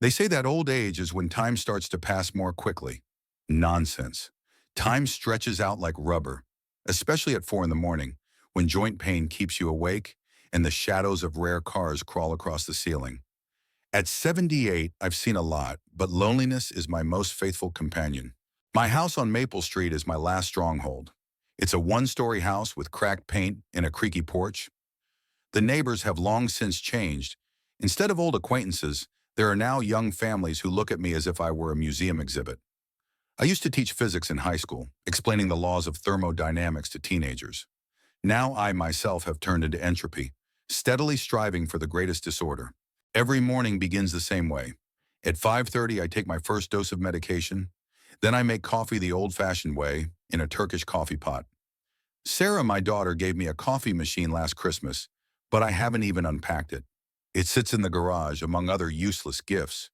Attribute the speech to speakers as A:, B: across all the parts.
A: They say that old age is when time starts to pass more quickly. Nonsense. Time stretches out like rubber, especially at 4 in the morning, when joint pain keeps you awake and the shadows of rare cars crawl across the ceiling. At 78, I've seen a lot, but loneliness is my most faithful companion. My house on Maple Street is my last stronghold. It's a one-story house with cracked paint and a creaky porch. The neighbors have long since changed. Instead of old acquaintances, there are now young families who look at me as if I were a museum exhibit. I used to teach physics in high school, explaining the laws of thermodynamics to teenagers. Now I myself have turned into entropy, steadily striving for the greatest disorder. Every morning begins the same way. At 5:30, I take my first dose of medication. Then I make coffee the old-fashioned way, in a Turkish coffee pot. Sarah, my daughter, gave me a coffee machine last Christmas, but I haven't even unpacked it. It sits in the garage among other useless gifts.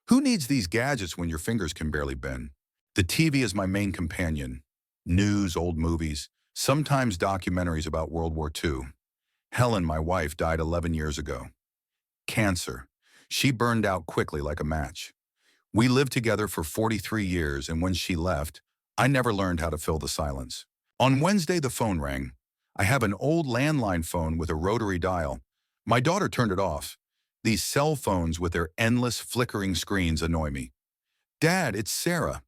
A: Who needs these gadgets when your fingers can barely bend? The TV is my main companion. News, old movies, sometimes documentaries about World War II. Helen, my wife, died 11 years ago. Cancer. She burned out quickly like a match. We lived together for 43 years, and when she left, I never learned how to fill the silence. On Wednesday, the phone rang. I have an old landline phone with a rotary dial. My daughter turned it off. These cell phones with their endless flickering screens annoy me. Dad, it's Sarah.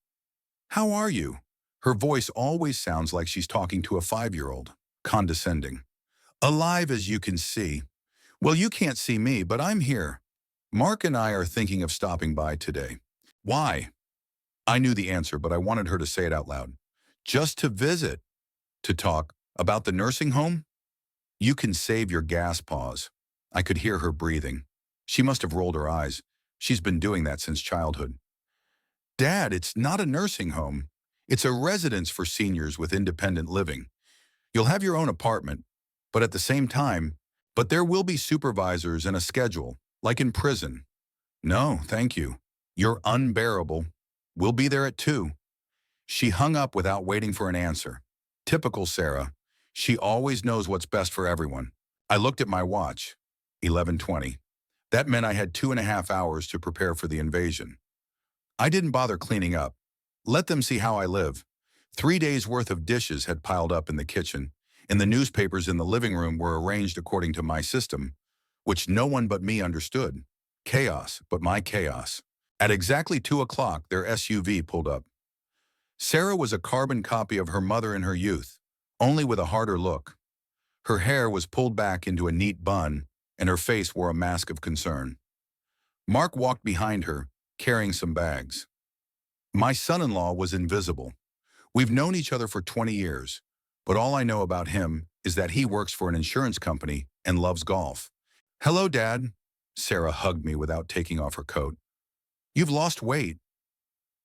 A: How are you? Her voice always sounds like she's talking to a 5-year-old, condescending. Alive as you can see. Well, you can't see me, but I'm here. Mark and I are thinking of stopping by today. Why? I knew the answer, but I wanted her to say it out loud. Just to visit. To talk about the nursing home? You can save your gas pause. I could hear her breathing. She must have rolled her eyes. She's been doing that since childhood. Dad, it's not a nursing home. It's a residence for seniors with independent living. You'll have your own apartment, but at the same time, there will be supervisors and a schedule, like in prison. No, thank you. You're unbearable. We'll be there at 2. She hung up without waiting for an answer. Typical Sarah. She always knows what's best for everyone. I looked at my watch. 11:20. That meant I had 2.5 hours to prepare for the invasion. I didn't bother cleaning up. Let them see how I live. 3 days' worth of dishes had piled up in the kitchen, and the newspapers in the living room were arranged according to my system, which no one but me understood. Chaos, but my chaos. At exactly 2 o'clock, their SUV pulled up. Sarah was a carbon copy of her mother in her youth, only with a harder look. Her hair was pulled back into a neat bun, and her face wore a mask of concern. Mark walked behind her, carrying some bags. My son-in-law was invisible. We've known each other for 20 years, but all I know about him is that he works for an insurance company and loves golf. Hello, Dad. Sarah hugged me without taking off her coat. You've lost weight,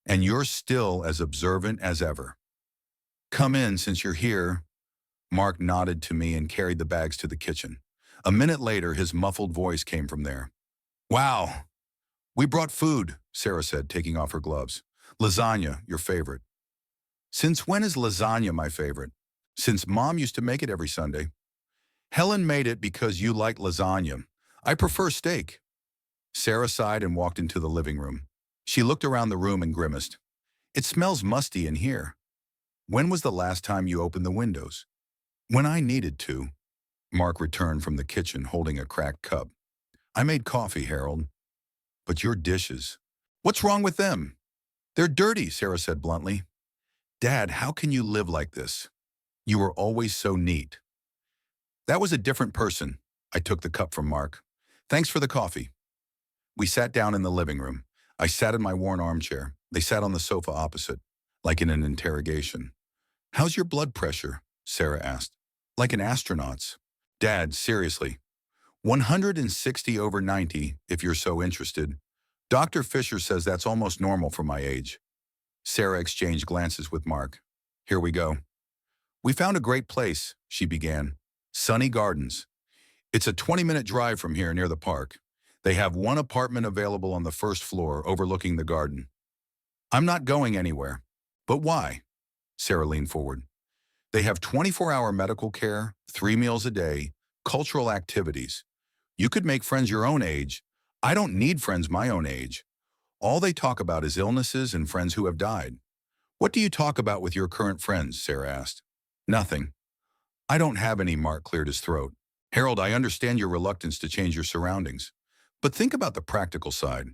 A: and you're still as observant as ever. Come in since you're here. Mark nodded to me and carried the bags to the kitchen. A minute later, his muffled voice came from there. Wow. We brought food, Sarah said, taking off her gloves. Lasagna, your favorite. Since when is lasagna my favorite? Since Mom used to make it every Sunday. Helen made it because you like lasagna. I prefer steak. Sarah sighed and walked into the living room. She looked around the room and grimaced. It smells musty in here. When was the last time you opened the windows? When I needed to. Mark returned from the kitchen holding a cracked cup. I made coffee, Harold. But your dishes. What's wrong with them? They're dirty, Sarah said bluntly. Dad, how can you live like this? You were always so neat. That was a different person. I took the cup from Mark. Thanks for the coffee. We sat down in the living room. I sat in my worn armchair. They sat on the sofa opposite, like in an interrogation. How's your blood pressure? Sarah asked. Like an astronaut's. Dad, seriously. 160/90, if you're so interested. Dr. Fisher says that's almost normal for my age. Sarah exchanged glances with Mark. Here we go. We found a great place, she began. Sunny Gardens. It's a 20-minute drive from here near the park. They have one apartment available on the first floor overlooking the garden. I'm not going anywhere. But why? Sarah leaned forward. They have 24-hour medical care, 3 meals a day, cultural activities. You could make friends your own age. I don't need friends my own age. All they talk about is illnesses and friends who have died. What do you talk about with your current friends? Sarah asked. Nothing. I don't have any. Mark cleared his throat. Harold, I understand your reluctance to change your surroundings. But think about the practical side.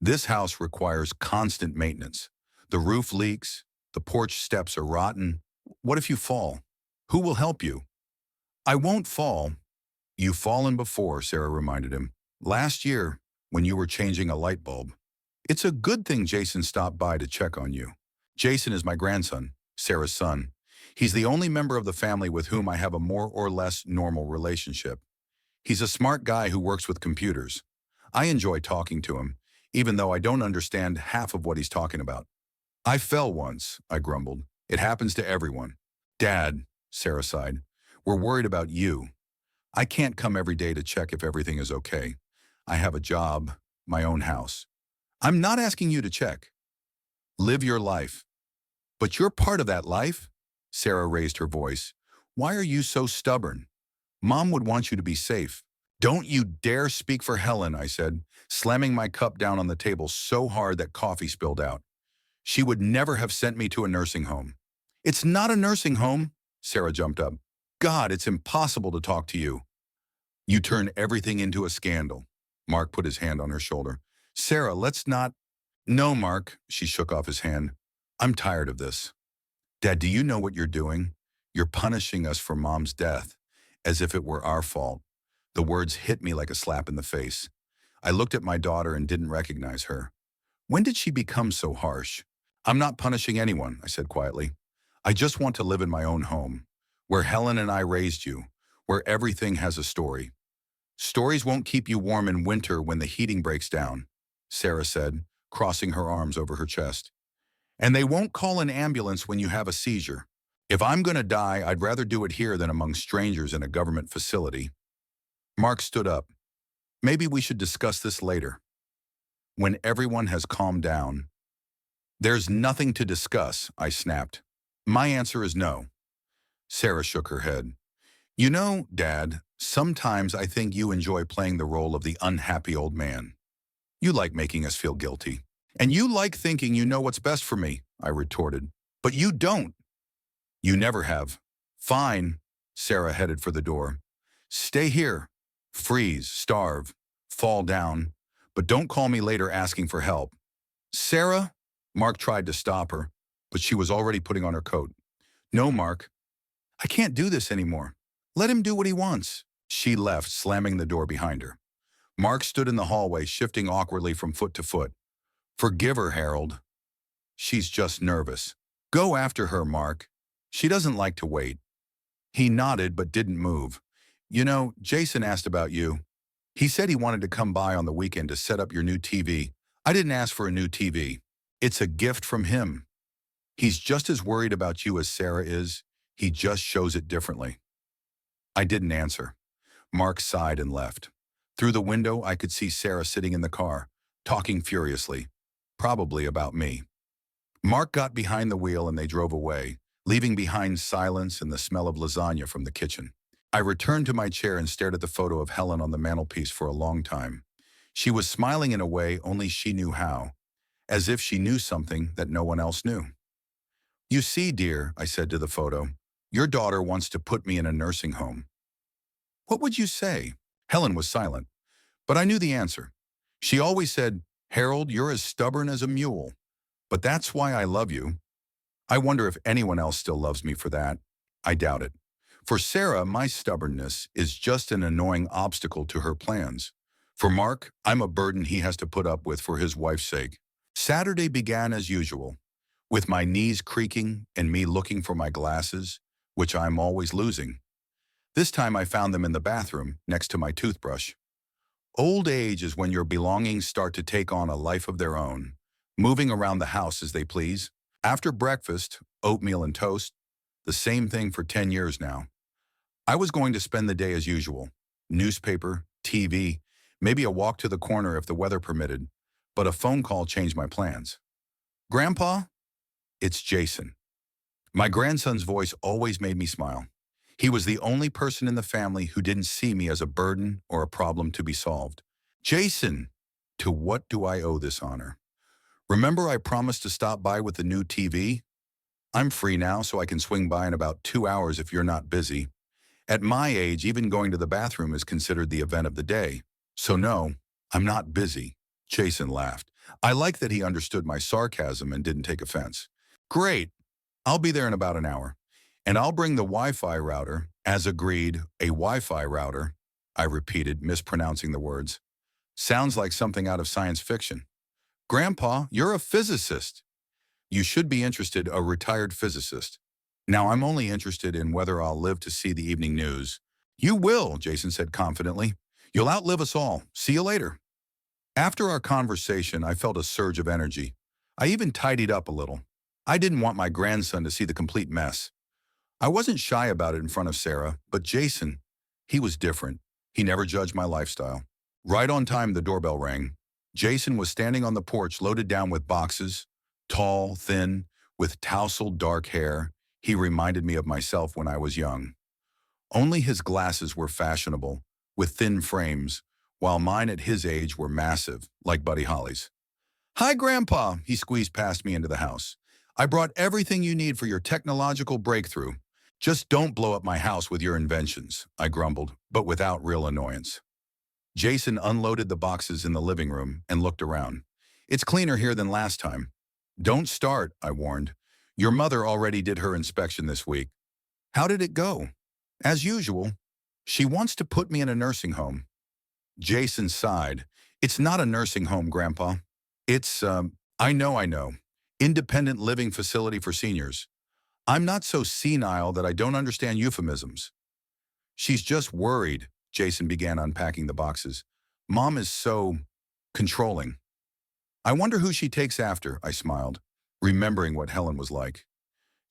A: This house requires constant maintenance. The roof leaks, the porch steps are rotten. What if you fall? Who will help you? I won't fall. You've fallen before, Sarah reminded him. Last year, when you were changing a light bulb. It's a good thing Jason stopped by to check on you. Jason is my grandson, Sarah's son. He's the only member of the family with whom I have a more or less normal relationship. He's a smart guy who works with computers. I enjoy talking to him, even though I don't understand half of what he's talking about. I fell once, I grumbled. It happens to everyone. Dad, Sarah sighed, we're worried about you. I can't come every day to check if everything is okay. I have a job, my own house. I'm not asking you to check. Live your life. But you're part of that life? Sarah raised her voice. Why are you so stubborn? Mom would want you to be safe. Don't you dare speak for Helen, I said, slamming my cup down on the table so hard that coffee spilled out. She would never have sent me to a nursing home. It's not a nursing home, Sarah jumped up. God, it's impossible to talk to you. You turn everything into a scandal. Mark put his hand on her shoulder. Sarah, let's not. No, Mark, she shook off his hand. I'm tired of this. Dad, do you know what you're doing? You're punishing us for Mom's death, as if it were our fault. The words hit me like a slap in the face. I looked at my daughter and didn't recognize her. When did she become so harsh? I'm not punishing anyone, I said quietly. I just want to live in my own home, where Helen and I raised you, where everything has a story. Stories won't keep you warm in winter when the heating breaks down, Sarah said, crossing her arms over her chest. And they won't call an ambulance when you have a seizure. If I'm going to die, I'd rather do it here than among strangers in a government facility. Mark stood up. Maybe we should discuss this later. When everyone has calmed down. There's nothing to discuss, I snapped. My answer is no. Sarah shook her head. You know, Dad, sometimes I think you enjoy playing the role of the unhappy old man. You like making us feel guilty. And you like thinking you know what's best for me, I retorted. But you don't. You never have. Fine. Sarah headed for the door. Stay here. Freeze, starve, fall down. But don't call me later asking for help. Sarah? Mark tried to stop her, but she was already putting on her coat. No, Mark. I can't do this anymore. Let him do what he wants. She left, slamming the door behind her. Mark stood in the hallway, shifting awkwardly from foot to foot. Forgive her, Harold. She's just nervous. Go after her, Mark. She doesn't like to wait. He nodded but didn't move. You know, Jason asked about you. He said he wanted to come by on the weekend to set up your new TV. I didn't ask for a new TV. It's a gift from him. He's just as worried about you as Sarah is. He just shows it differently. I didn't answer. Mark sighed and left. Through the window, I could see Sarah sitting in the car, talking furiously, probably about me. Mark got behind the wheel and they drove away, leaving behind silence and the smell of lasagna from the kitchen. I returned to my chair and stared at the photo of Helen on the mantelpiece for a long time. She was smiling in a way only she knew how, as if she knew something that no one else knew. You see, dear, I said to the photo, your daughter wants to put me in a nursing home. What would you say? Helen was silent, but I knew the answer. She always said, Harold, you're as stubborn as a mule. But that's why I love you. I wonder if anyone else still loves me for that. I doubt it. For Sarah, my stubbornness is just an annoying obstacle to her plans. For Mark, I'm a burden he has to put up with for his wife's sake. Saturday began as usual, with my knees creaking and me looking for my glasses, which I'm always losing. This time I found them in the bathroom, next to my toothbrush. Old age is when your belongings start to take on a life of their own, moving around the house as they please. After breakfast, oatmeal and toast, the same thing for 10 years now. I was going to spend the day as usual. Newspaper, TV, maybe a walk to the corner if the weather permitted, but a phone call changed my plans. Grandpa? It's Jason. My grandson's voice always made me smile. He was the only person in the family who didn't see me as a burden or a problem to be solved. Jason, to what do I owe this honor? Remember I promised to stop by with the new TV? I'm free now, so I can swing by in about 2 hours if you're not busy. At my age, even going to the bathroom is considered the event of the day. So no, I'm not busy. Jason laughed. I like that he understood my sarcasm and didn't take offense. Great. I'll be there in about an hour. And I'll bring the Wi-Fi router. As agreed, a Wi-Fi router. I repeated, mispronouncing the words. Sounds like something out of science fiction. Grandpa, you're a physicist. You should be interested, a retired physicist. Now I'm only interested in whether I'll live to see the evening news. You will, Jason said confidently. You'll outlive us all. See you later. After our conversation, I felt a surge of energy. I even tidied up a little. I didn't want my grandson to see the complete mess. I wasn't shy about it in front of Sarah, but Jason, he was different. He never judged my lifestyle. Right on time, the doorbell rang. Jason was standing on the porch loaded down with boxes, tall, thin, with tousled dark hair. He reminded me of myself when I was young. Only his glasses were fashionable, with thin frames, while mine at his age were massive, like Buddy Holly's. Hi, Grandpa, he squeezed past me into the house. I brought everything you need for your technological breakthrough. Just don't blow up my house with your inventions, I grumbled, but without real annoyance. Jason unloaded the boxes in the living room and looked around. It's cleaner here than last time. Don't start, I warned. Your mother already did her inspection this week. How did it go? As usual. She wants to put me in a nursing home. Jason sighed. It's not a nursing home, Grandpa. It's, I know. Independent living facility for seniors. I'm not so senile that I don't understand euphemisms. She's just worried, Jason began unpacking the boxes. Mom is so controlling. I wonder who she takes after, I smiled, remembering what Helen was like.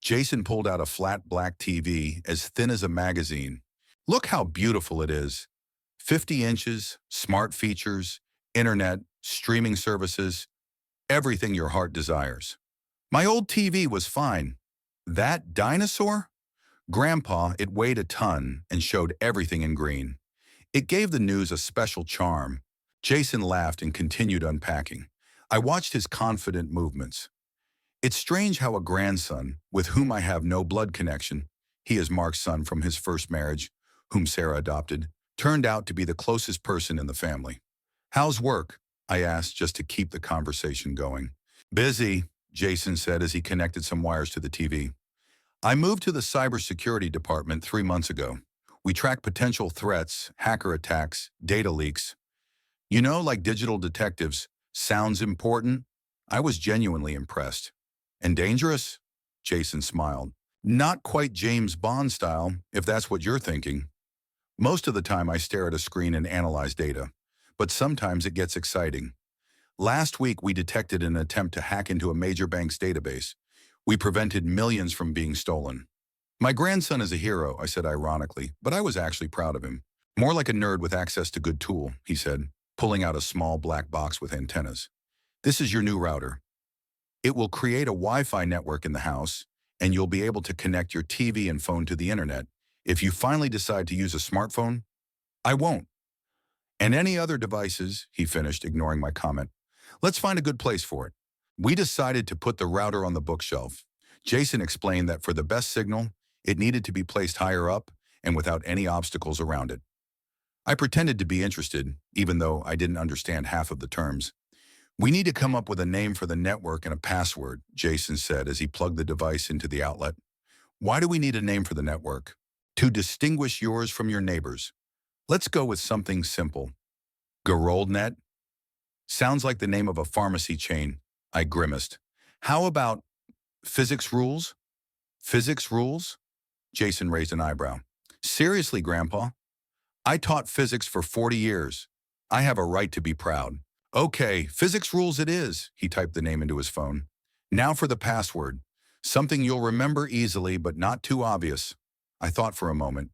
A: Jason pulled out a flat black TV as thin as a magazine. Look how beautiful it is. 50 inches, smart features, internet, streaming services, everything your heart desires. My old TV was fine. That dinosaur? Grandpa, it weighed a ton and showed everything in green. It gave the news a special charm. Jason laughed and continued unpacking. I watched his confident movements. It's strange how a grandson, with whom I have no blood connection, he is Mark's son from his first marriage, whom Sarah adopted, turned out to be the closest person in the family. How's work? I asked just to keep the conversation going. Busy, Jason said as he connected some wires to the TV. I moved to the cybersecurity department 3 months ago. We track potential threats, hacker attacks, data leaks. You know, like digital detectives, sounds important? I was genuinely impressed. And dangerous? Jason smiled. Not quite James Bond style, if that's what you're thinking. Most of the time I stare at a screen and analyze data, but sometimes it gets exciting. Last week we detected an attempt to hack into a major bank's database. We prevented millions from being stolen. My grandson is a hero, I said ironically, but I was actually proud of him. More like a nerd with access to good tool, he said, pulling out a small black box with antennas. This is your new router. It will create a Wi-Fi network in the house, and you'll be able to connect your TV and phone to the internet. If you finally decide to use a smartphone, I won't. And any other devices, he finished, ignoring my comment. Let's find a good place for it. We decided to put the router on the bookshelf. Jason explained that for the best signal, it needed to be placed higher up and without any obstacles around it. I pretended to be interested, even though I didn't understand half of the terms. We need to come up with a name for the network and a password, Jason said as he plugged the device into the outlet. Why do we need a name for the network? To distinguish yours from your neighbors. Let's go with something simple. GeroldNet? Sounds like the name of a pharmacy chain. I grimaced. How about physics rules? Physics rules? Jason raised an eyebrow. Seriously, Grandpa? I taught physics for 40 years. I have a right to be proud. Okay, physics rules it is, he typed the name into his phone. Now for the password. Something you'll remember easily, but not too obvious. I thought for a moment.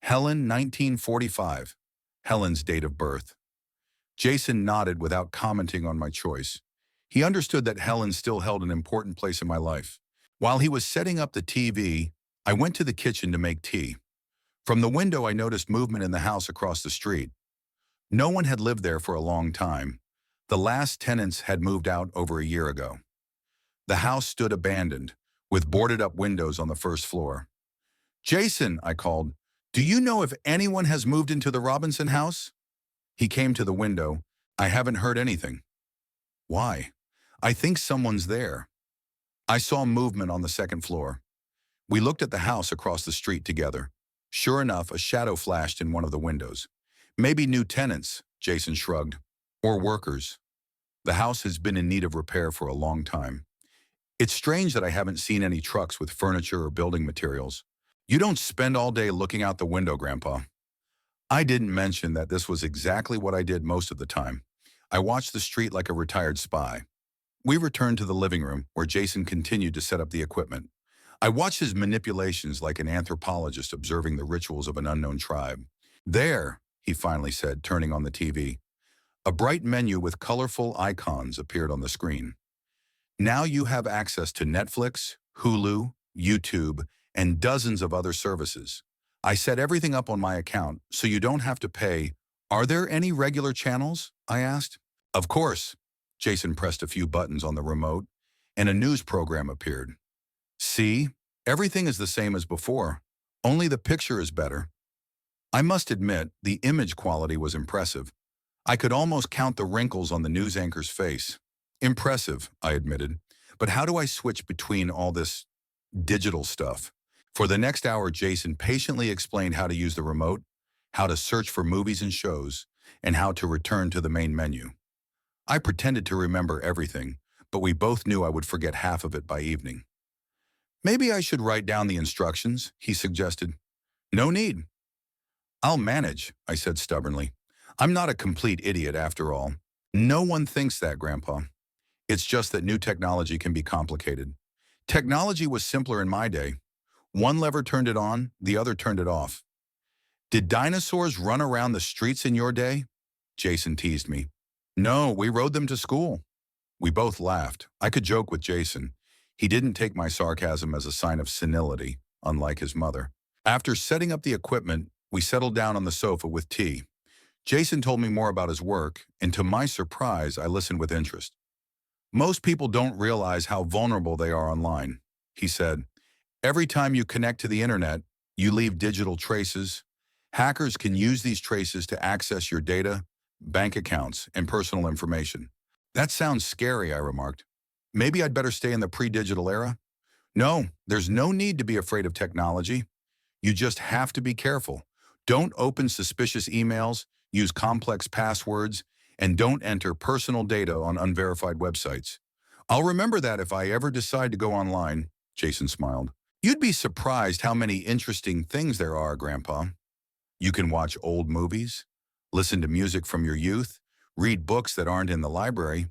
A: Helen, 1945. Helen's date of birth. Jason nodded without commenting on my choice. He understood that Helen still held an important place in my life. While he was setting up the TV, I went to the kitchen to make tea. From the window, I noticed movement in the house across the street. No one had lived there for a long time. The last tenants had moved out over a year ago. The house stood abandoned, with boarded-up windows on the first floor. "Jason," I called, "do you know if anyone has moved into the Robinson house?" He came to the window. "I haven't heard anything." "Why?" "I think someone's there." I saw movement on the second floor. We looked at the house across the street together. Sure enough, a shadow flashed in one of the windows. "Maybe new tenants," Jason shrugged. "Or workers." The house has been in need of repair for a long time. It's strange that I haven't seen any trucks with furniture or building materials. "You don't spend all day looking out the window, Grandpa." I didn't mention that this was exactly what I did most of the time. I watched the street like a retired spy. We returned to the living room, where Jason continued to set up the equipment. I watched his manipulations like an anthropologist observing the rituals of an unknown tribe. "There," he finally said, turning on the TV. A bright menu with colorful icons appeared on the screen. "Now you have access to Netflix, Hulu, YouTube, and dozens of other services. I set everything up on my account, so you don't have to pay." "Are there any regular channels?" I asked. "Of course." Jason pressed a few buttons on the remote, and a news program appeared. "See? Everything is the same as before. Only the picture is better." I must admit, the image quality was impressive. I could almost count the wrinkles on the news anchor's face. "Impressive," I admitted. "But how do I switch between all this digital stuff?" For the next hour, Jason patiently explained how to use the remote, how to search for movies and shows, and how to return to the main menu. I pretended to remember everything, but we both knew I would forget half of it by evening. "Maybe I should write down the instructions," he suggested. "No need." "I'll manage," I said stubbornly. "I'm not a complete idiot after all." "No one thinks that, Grandpa. It's just that new technology can be complicated. Technology was simpler in my day. One lever turned it on, the other turned it off." "Did dinosaurs run around the streets in your day?" Jason teased me. "No, we rode them to school." We both laughed. I could joke with Jason. He didn't take my sarcasm as a sign of senility, unlike his mother. After setting up the equipment, we settled down on the sofa with tea. Jason told me more about his work, and to my surprise, I listened with interest. "Most people don't realize how vulnerable they are online," he said. "Every time you connect to the internet, you leave digital traces. Hackers can use these traces to access your data, bank accounts, and personal information." "That sounds scary," I remarked. "Maybe I'd better stay in the pre-digital era?" "No, there's no need to be afraid of technology. You just have to be careful. Don't open suspicious emails, use complex passwords, and don't enter personal data on unverified websites." "I'll remember that if I ever decide to go online," Jason smiled. "You'd be surprised how many interesting things there are, Grandpa. You can watch old movies, listen to music from your youth, read books that aren't in the library."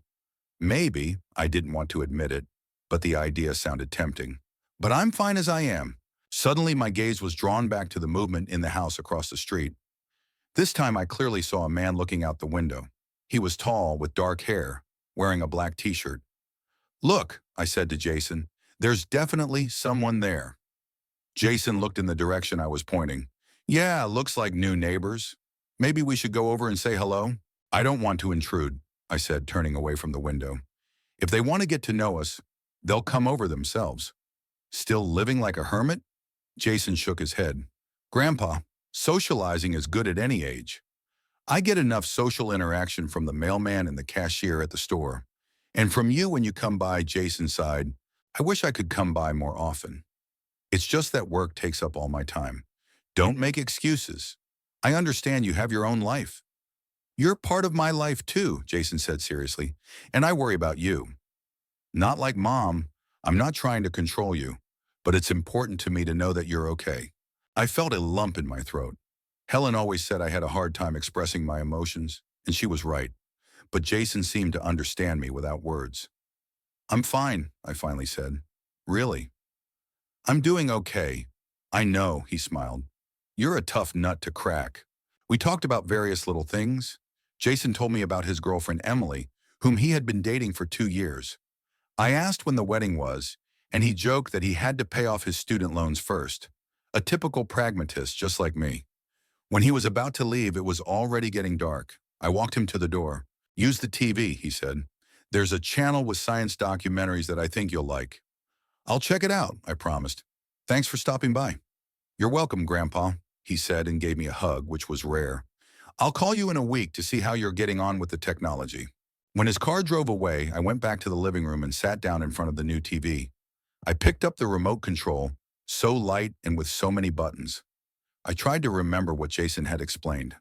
A: Maybe, I didn't want to admit it, but the idea sounded tempting. "But I'm fine as I am." Suddenly, my gaze was drawn back to the movement in the house across the street. This time, I clearly saw a man looking out the window. He was tall, with dark hair, wearing a black t-shirt. "Look," I said to Jason, "there's definitely someone there." Jason looked in the direction I was pointing. "Yeah, looks like new neighbors. Maybe we should go over and say hello?" "I don't want to intrude," I said, turning away from the window. "If they want to get to know us, they'll come over themselves." "Still living like a hermit?" Jason shook his head. "Grandpa, socializing is good at any age. I get enough social interaction from the mailman and the cashier at the store. And from you when you come by," Jason sighed. "I wish I could come by more often. It's just that work takes up all my time." "Don't make excuses. I understand you have your own life." "You're part of my life too," Jason said seriously, "and I worry about you." "Not like Mom. I'm not trying to control you, but it's important to me to know that you're okay." I felt a lump in my throat. Helen always said I had a hard time expressing my emotions, and she was right. But Jason seemed to understand me without words. "I'm fine," I finally said. "Really?" "I'm doing okay." "I know," he smiled. "You're a tough nut to crack." We talked about various little things. Jason told me about his girlfriend Emily, whom he had been dating for 2 years. I asked when the wedding was, and he joked that he had to pay off his student loans first. A typical pragmatist, just like me. When he was about to leave, it was already getting dark. I walked him to the door. Use the TV, he said. There's a channel with science documentaries that I think you'll like. I'll check it out, I promised. Thanks for stopping by. You're welcome, Grandpa, he said and gave me a hug, which was rare. I'll call you in a week to see how you're getting on with the technology. When his car drove away, I went back to the living room and sat down in front of the new TV. I picked up the remote control, so light and with so many buttons. I tried to remember what Jason had explained.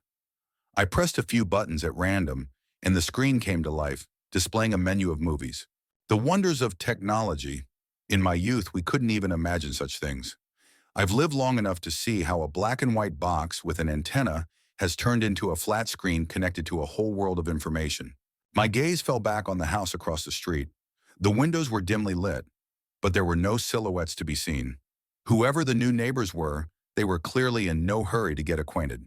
A: I pressed a few buttons at random, and the screen came to life, displaying a menu of movies. The wonders of technology. In my youth, we couldn't even imagine such things. I've lived long enough to see how a black and white box with an antenna has turned into a flat screen connected to a whole world of information. My gaze fell back on the house across the street. The windows were dimly lit, but there were no silhouettes to be seen. Whoever the new neighbors were, they were clearly in no hurry to get acquainted.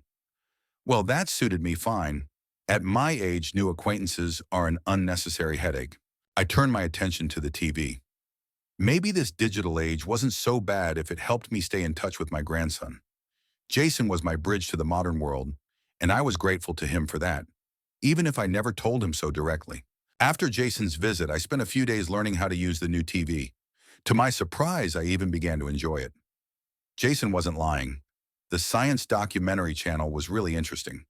A: Well, that suited me fine. At my age, new acquaintances are an unnecessary headache. I turned my attention to the TV. Maybe this digital age wasn't so bad if it helped me stay in touch with my grandson. Jason was my bridge to the modern world, and I was grateful to him for that, even if I never told him so directly. After Jason's visit, I spent a few days learning how to use the new TV. To my surprise, I even began to enjoy it. Jason wasn't lying. The science documentary channel was really interesting.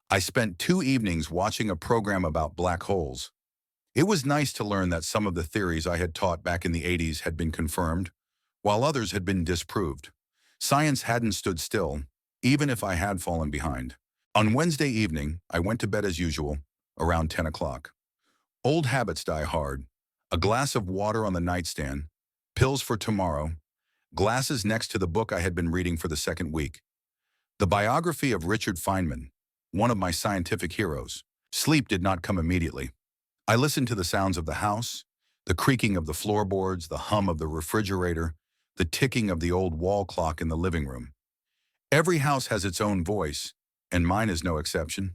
A: I spent 2 evenings watching a program about black holes. It was nice to learn that some of the theories I had taught back in the 80s had been confirmed, while others had been disproved. Science hadn't stood still, even if I had fallen behind. On Wednesday evening, I went to bed as usual, around 10 o'clock. Old habits die hard. A glass of water on the nightstand, pills for tomorrow, glasses next to the book I had been reading for the second week. The biography of Richard Feynman, one of my scientific heroes. Sleep did not come immediately. I listened to the sounds of the house, the creaking of the floorboards, the hum of the refrigerator, the ticking of the old wall clock in the living room. Every house has its own voice, and mine is no exception.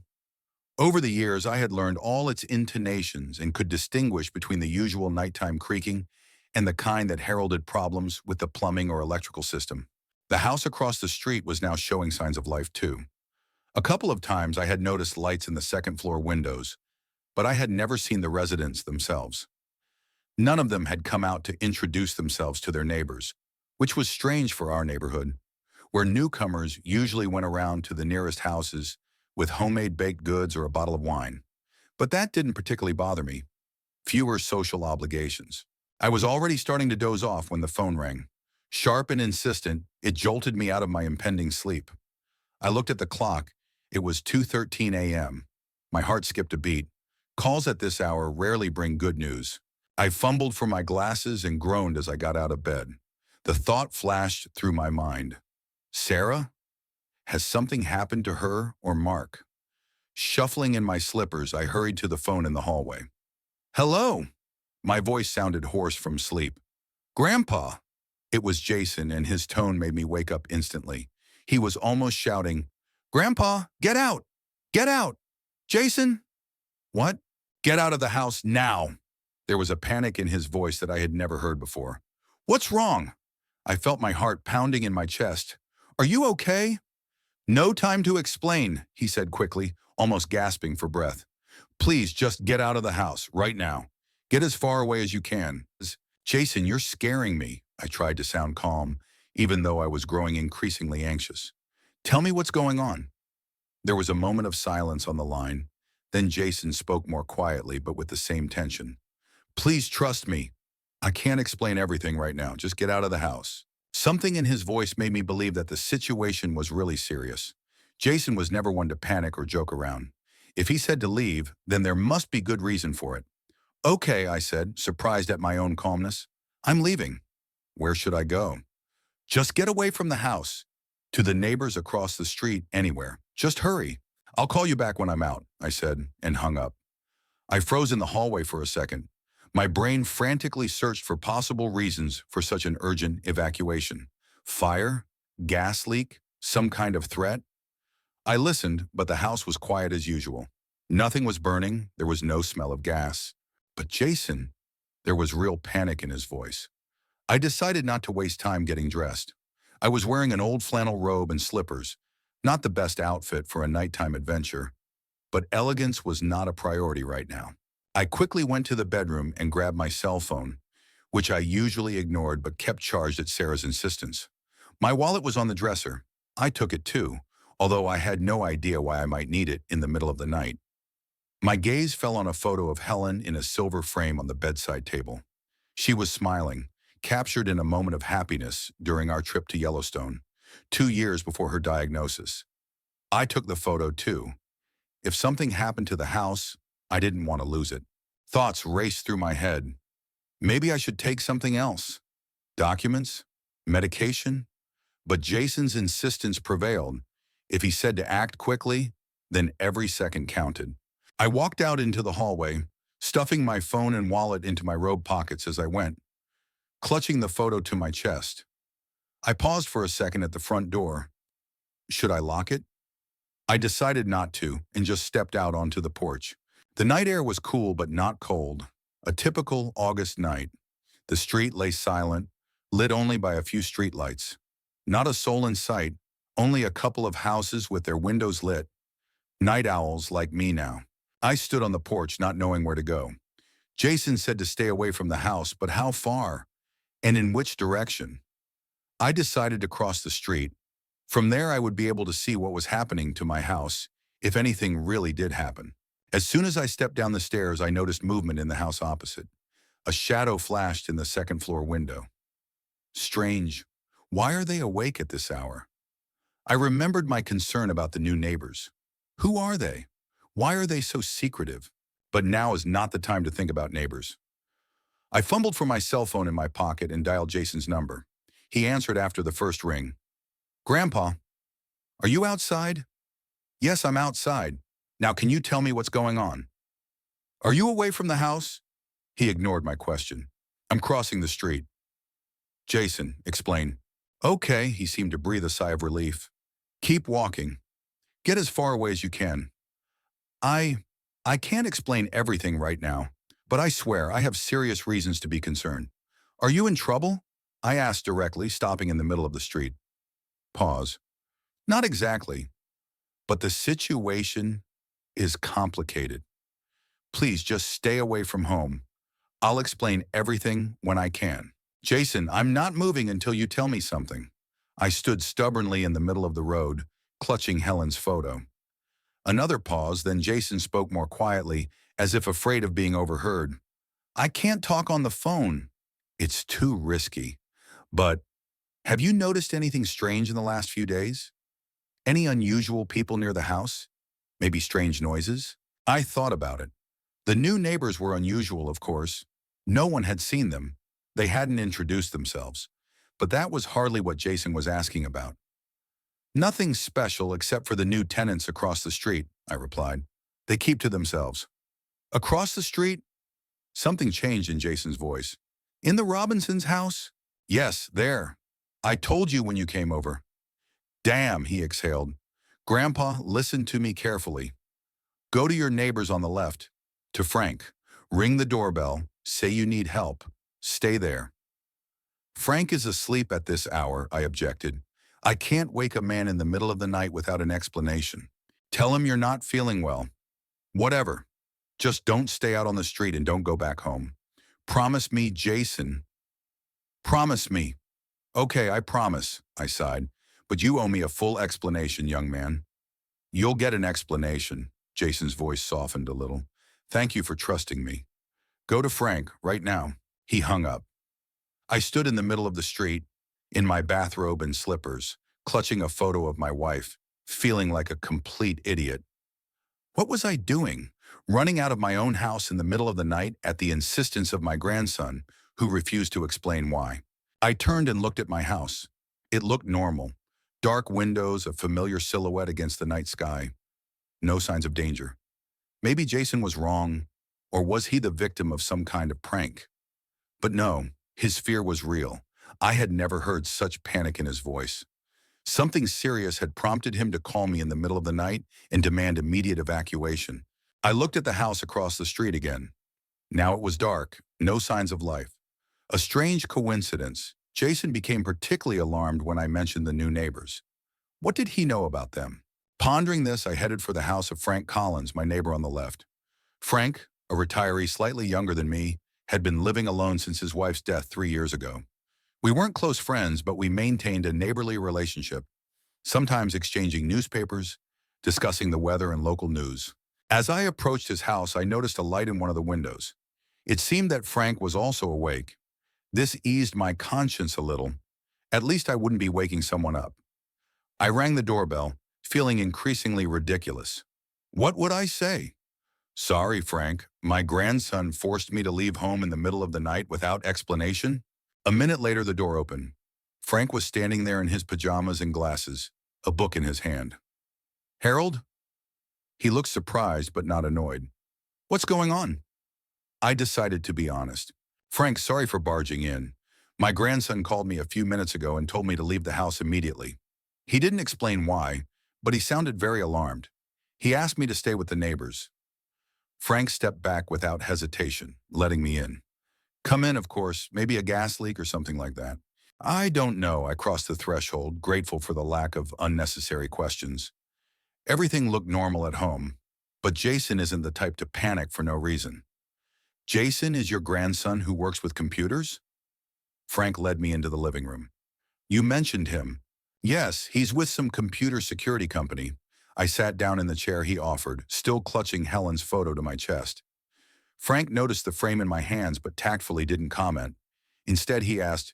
A: Over the years, I had learned all its intonations and could distinguish between the usual nighttime creaking and the kind that heralded problems with the plumbing or electrical system. The house across the street was now showing signs of life too. A couple of times I had noticed lights in the second-floor windows, but I had never seen the residents themselves. None of them had come out to introduce themselves to their neighbors, which was strange for our neighborhood, where newcomers usually went around to the nearest houses with homemade baked goods or a bottle of wine. But that didn't particularly bother me. Fewer social obligations. I was already starting to doze off when the phone rang. Sharp and insistent, it jolted me out of my impending sleep. I looked at the clock. It was 2:13 a.m. My heart skipped a beat. Calls at this hour rarely bring good news. I fumbled for my glasses and groaned as I got out of bed. The thought flashed through my mind. Sarah? Has something happened to her or Mark? Shuffling in my slippers, I hurried to the phone in the hallway. Hello? My voice sounded hoarse from sleep. Grandpa! It was Jason, and his tone made me wake up instantly. He was almost shouting, Grandpa, get out! Get out! Jason? What? Get out of the house now! There was a panic in his voice that I had never heard before. What's wrong? I felt my heart pounding in my chest. Are you okay? No time to explain, he said quickly, almost gasping for breath. Please just get out of the house, right now. Get as far away as you can. Jason, you're scaring me. I tried to sound calm, even though I was growing increasingly anxious. Tell me what's going on. There was a moment of silence on the line. Then Jason spoke more quietly, but with the same tension. Please trust me. I can't explain everything right now. Just get out of the house. Something in his voice made me believe that the situation was really serious. Jason was never one to panic or joke around. If he said to leave, then there must be good reason for it. Okay, I said, surprised at my own calmness. I'm leaving. Where should I go? Just get away from the house. To the neighbors across the street, anywhere. Just hurry. I'll call you back when I'm out, I said, and hung up. I froze in the hallway for a second. My brain frantically searched for possible reasons for such an urgent evacuation. Fire? Gas leak? Some kind of threat? I listened, but the house was quiet as usual. Nothing was burning. There was no smell of gas. But Jason, there was real panic in his voice. I decided not to waste time getting dressed. I was wearing an old flannel robe and slippers, not the best outfit for a nighttime adventure. but elegance was not a priority right now. I quickly went to the bedroom and grabbed my cell phone, which I usually ignored but kept charged at Sarah's insistence. My wallet was on the dresser. I took it too, although I had no idea why I might need it in the middle of the night. My gaze fell on a photo of Helen in a silver frame on the bedside table. She was smiling, captured in a moment of happiness during our trip to Yellowstone, 2 years before her diagnosis. I took the photo too. If something happened to the house, I didn't want to lose it. Thoughts raced through my head. Maybe I should take something else. Documents? Medication? But Jason's insistence prevailed. If he said to act quickly, then every second counted. I walked out into the hallway, stuffing my phone and wallet into my robe pockets as I went, clutching the photo to my chest. I paused for a second at the front door. Should I lock it? I decided not to and just stepped out onto the porch. The night air was cool but not cold. A typical August night. The street lay silent, lit only by a few streetlights. Not a soul in sight, only a couple of houses with their windows lit. Night owls like me now. I stood on the porch not knowing where to go. Jason said to stay away from the house, but how far? And in which direction? I decided to cross the street. From there I would be able to see what was happening to my house, if anything really did happen. As soon as I stepped down the stairs, I noticed movement in the house opposite. A shadow flashed in the second-floor window. Strange. Why are they awake at this hour? I remembered my concern about the new neighbors. Who are they? Why are they so secretive? But now is not the time to think about neighbors. I fumbled for my cell phone in my pocket and dialed Jason's number. He answered after the first ring. Grandpa, are you outside? Yes, I'm outside. Now can you tell me what's going on? Are you away from the house? He ignored my question. I'm crossing the street. Jason, explain. Okay, he seemed to breathe a sigh of relief. Keep walking. Get as far away as you can. I can't explain everything right now, but I swear I have serious reasons to be concerned. Are you in trouble? I asked directly, stopping in the middle of the street. Pause. Not exactly, but the situation is complicated. Please just stay away from home. I'll explain everything when I can. Jason, I'm not moving until you tell me something. I stood stubbornly in the middle of the road, clutching Helen's photo. Another pause, then Jason spoke more quietly, as if afraid of being overheard. I can't talk on the phone. It's too risky. But have you noticed anything strange in the last few days? Any unusual people near the house? Maybe strange noises? I thought about it. The new neighbors were unusual, of course. No one had seen them. They hadn't introduced themselves. But that was hardly what Jason was asking about. Nothing special except for the new tenants across the street, I replied. They keep to themselves. Across the street? Something changed in Jason's voice. In the Robinsons' house? Yes, there. I told you when you came over. Damn, he exhaled. Grandpa, listen to me carefully. Go to your neighbors on the left, to Frank. Ring the doorbell, say you need help. Stay there. Frank is asleep at this hour, I objected. I can't wake a man in the middle of the night without an explanation. Tell him you're not feeling well. Whatever. Just don't stay out on the street and don't go back home. Promise me, Jason. Promise me. Okay, I promise, I sighed. But you owe me a full explanation, young man. You'll get an explanation. Jason's voice softened a little. Thank you for trusting me. Go to Frank right now. He hung up. I stood in the middle of the street, in my bathrobe and slippers, clutching a photo of my wife, feeling like a complete idiot. What was I doing? Running out of my own house in the middle of the night at the insistence of my grandson, who refused to explain why. I turned and looked at my house. It looked normal. Dark windows, a familiar silhouette against the night sky. No signs of danger. Maybe Jason was wrong, or was he the victim of some kind of prank? But no, his fear was real. I had never heard such panic in his voice. Something serious had prompted him to call me in the middle of the night and demand immediate evacuation. I looked at the house across the street again. Now it was dark, no signs of life. A strange coincidence. Jason became particularly alarmed when I mentioned the new neighbors. What did he know about them? Pondering this, I headed for the house of Frank Collins, my neighbor on the left. Frank, a retiree slightly younger than me, had been living alone since his wife's death 3 years ago. We weren't close friends, but we maintained a neighborly relationship, sometimes exchanging newspapers, discussing the weather and local news. As I approached his house, I noticed a light in one of the windows. It seemed that Frank was also awake. This eased my conscience a little. At least I wouldn't be waking someone up. I rang the doorbell, feeling increasingly ridiculous. What would I say? Sorry, Frank, my grandson forced me to leave home in the middle of the night without explanation. A minute later, the door opened. Frank was standing there in his pajamas and glasses, a book in his hand. Harold? He looked surprised but not annoyed. What's going on? I decided to be honest. Frank, sorry for barging in. My grandson called me a few minutes ago and told me to leave the house immediately. He didn't explain why, but he sounded very alarmed. He asked me to stay with the neighbors. Frank stepped back without hesitation, letting me in. Come in, of course, maybe a gas leak or something like that. I don't know, I crossed the threshold, grateful for the lack of unnecessary questions. Everything looked normal at home, but Jason isn't the type to panic for no reason. Jason is your grandson who works with computers? Frank led me into the living room. You mentioned him. Yes, he's with some computer security company. I sat down in the chair he offered, still clutching Helen's photo to my chest. Frank noticed the frame in my hands but tactfully didn't comment. Instead, he asked,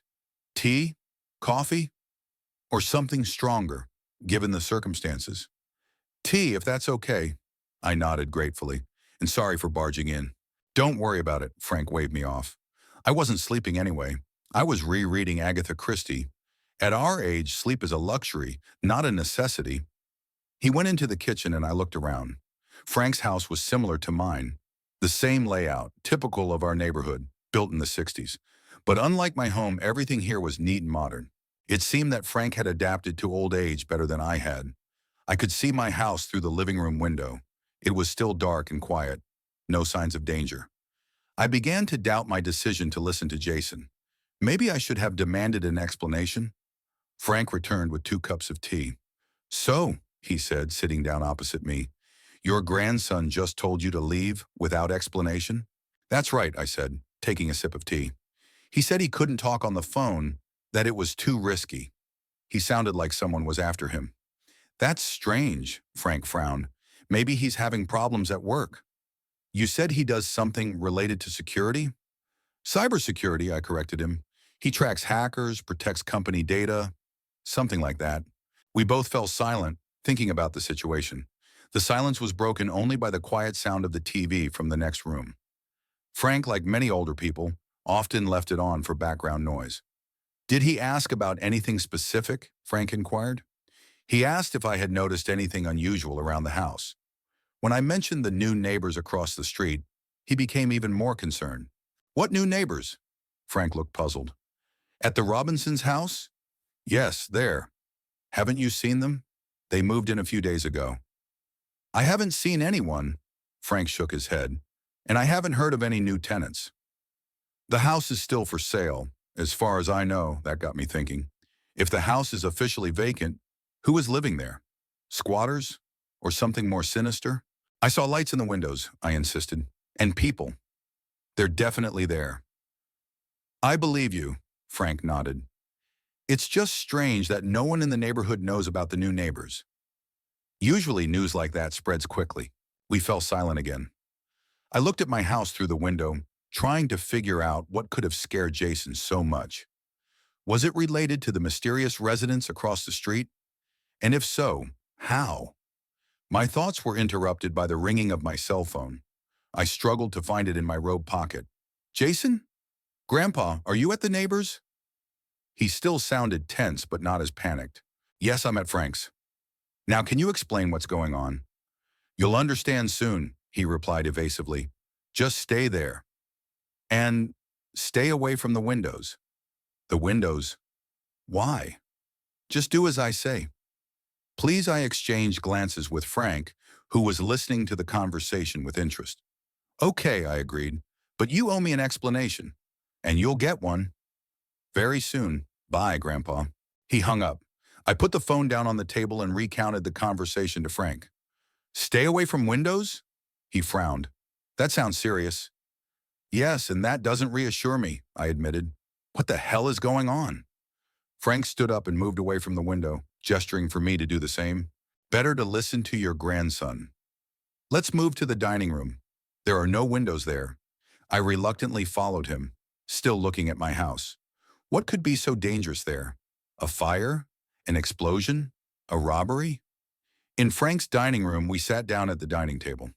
A: tea? Coffee? Or something stronger, given the circumstances? Tea, if that's okay. I nodded gratefully, and sorry for barging in. Don't worry about it, Frank waved me off. I wasn't sleeping anyway. I was rereading Agatha Christie. At our age, sleep is a luxury, not a necessity. He went into the kitchen and I looked around. Frank's house was similar to mine. The same layout, typical of our neighborhood, built in the 60s. But unlike my home, everything here was neat and modern. It seemed that Frank had adapted to old age better than I had. I could see my house through the living room window. It was still dark and quiet. No signs of danger. I began to doubt my decision to listen to Jason. Maybe I should have demanded an explanation. Frank returned with 2 cups of tea. So, he said, sitting down opposite me, your grandson just told you to leave without explanation? That's right, I said, taking a sip of tea. He said he couldn't talk on the phone, that it was too risky. He sounded like someone was after him. That's strange, Frank frowned. Maybe he's having problems at work. You said he does something related to security? Cybersecurity, I corrected him. He tracks hackers, protects company data, something like that. We both fell silent, thinking about the situation. The silence was broken only by the quiet sound of the TV from the next room. Frank, like many older people, often left it on for background noise. Did he ask about anything specific? Frank inquired. He asked if I had noticed anything unusual around the house. When I mentioned the new neighbors across the street, he became even more concerned. What new neighbors? Frank looked puzzled. At the Robinsons' house? Yes, there. Haven't you seen them? They moved in a few days ago. I haven't seen anyone, Frank shook his head, and I haven't heard of any new tenants. The house is still for sale. As far as I know, that got me thinking. If the house is officially vacant, who is living there? Squatters? Or something more sinister? I saw lights in the windows, I insisted, and people. They're definitely there. I believe you, Frank nodded. It's just strange that no one in the neighborhood knows about the new neighbors. Usually news like that spreads quickly. We fell silent again. I looked at my house through the window, trying to figure out what could have scared Jason so much. Was it related to the mysterious residents across the street? And if so, how? My thoughts were interrupted by the ringing of my cell phone. I struggled to find it in my robe pocket. Jason? Grandpa, are you at the neighbors? He still sounded tense, but not as panicked. Yes, I'm at Frank's. Now, can you explain what's going on? You'll understand soon, he replied evasively. Just stay there. And stay away from the windows. The windows? Why? Just do as I say. Please, I exchanged glances with Frank, who was listening to the conversation with interest. Okay, I agreed, but you owe me an explanation, and you'll get one. Very soon. Bye, Grandpa. He hung up. I put the phone down on the table and recounted the conversation to Frank. Stay away from windows? He frowned. That sounds serious. Yes, and that doesn't reassure me, I admitted. What the hell is going on? Frank stood up and moved away from the window, gesturing for me to do the same. Better to listen to your grandson. Let's move to the dining room. There are no windows there. I reluctantly followed him, still looking at my house. What could be so dangerous there? A fire? An explosion? A robbery? In Frank's dining room, we sat down at the dining table.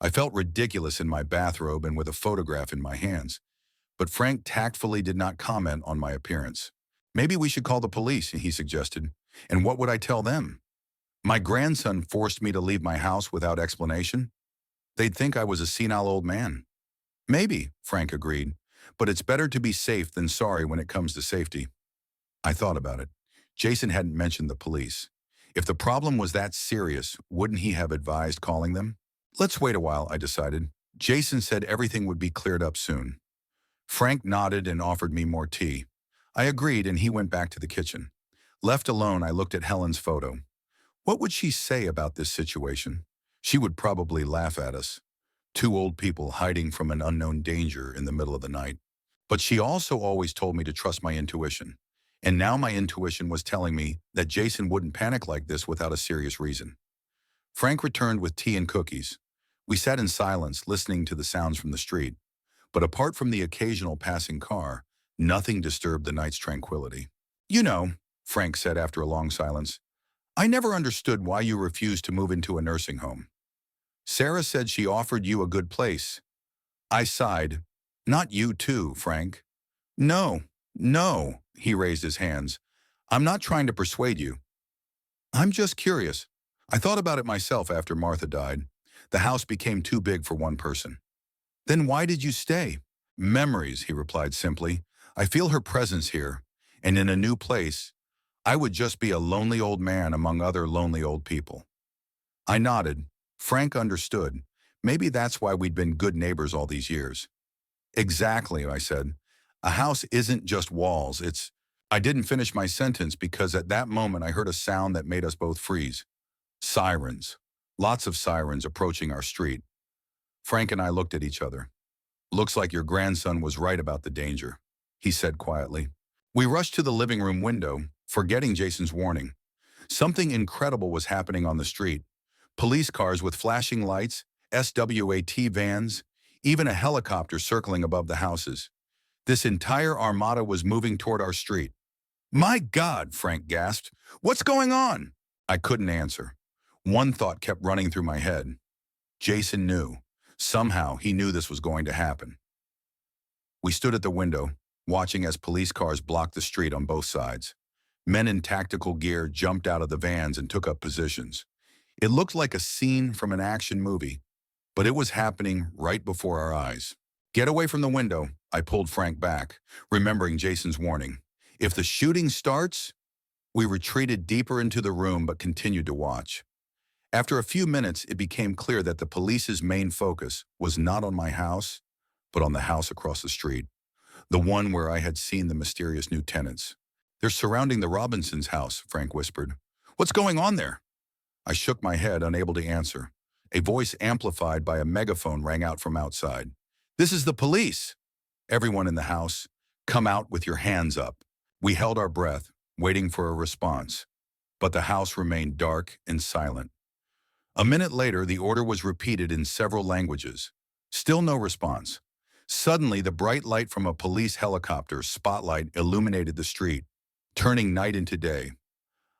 A: I felt ridiculous in my bathrobe and with a photograph in my hands, but Frank tactfully did not comment on my appearance. Maybe we should call the police, he suggested. And what would I tell them? My grandson forced me to leave my house without explanation? They'd think I was a senile old man. Maybe, Frank agreed, but it's better to be safe than sorry when it comes to safety. I thought about it. Jason hadn't mentioned the police. If the problem was that serious, wouldn't he have advised calling them? Let's wait a while, I decided. Jason said everything would be cleared up soon. Frank nodded and offered me more tea. I agreed and he went back to the kitchen. Left alone, I looked at Helen's photo. What would she say about this situation? She would probably laugh at us. Two old people hiding from an unknown danger in the middle of the night. But she also always told me to trust my intuition. And now my intuition was telling me that Jason wouldn't panic like this without a serious reason. Frank returned with tea and cookies. We sat in silence, listening to the sounds from the street. But apart from the occasional passing car, nothing disturbed the night's tranquility. You know, Frank said after a long silence, I never understood why you refused to move into a nursing home. Sarah said she offered you a good place. I sighed. Not you too, Frank. No, he raised his hands. I'm not trying to persuade you. I'm just curious. I thought about it myself after Martha died. The house became too big for one person. Then why did you stay? Memories, he replied simply. I feel her presence here, and in a new place, I would just be a lonely old man among other lonely old people. I nodded. Frank understood. Maybe that's why we'd been good neighbors all these years. Exactly, I said. A house isn't just walls, it's... I didn't finish my sentence because at that moment I heard a sound that made us both freeze. Sirens. Lots of sirens approaching our street. Frank and I looked at each other. Looks like your grandson was right about the danger, he said quietly. We rushed to the living room window, forgetting Jason's warning. Something incredible was happening on the street. Police cars with flashing lights, SWAT vans, even a helicopter circling above the houses. This entire armada was moving toward our street. My God, Frank gasped. What's going on? I couldn't answer. One thought kept running through my head. Jason knew. Somehow he knew this was going to happen. We stood at the window, watching as police cars blocked the street on both sides. Men in tactical gear jumped out of the vans and took up positions. It looked like a scene from an action movie, but it was happening right before our eyes. Get away from the window, I pulled Frank back, remembering Jason's warning. If the shooting starts, we retreated deeper into the room but continued to watch. After a few minutes, it became clear that the police's main focus was not on my house, but on the house across the street, the one where I had seen the mysterious new tenants. They're surrounding the Robinsons' house, Frank whispered. What's going on there? I shook my head, unable to answer. A voice amplified by a megaphone rang out from outside. This is the police! Everyone in the house, come out with your hands up. We held our breath, waiting for a response, but the house remained dark and silent. A minute later, the order was repeated in several languages. Still no response. Suddenly, the bright light from a police helicopter spotlight illuminated the street, turning night into day.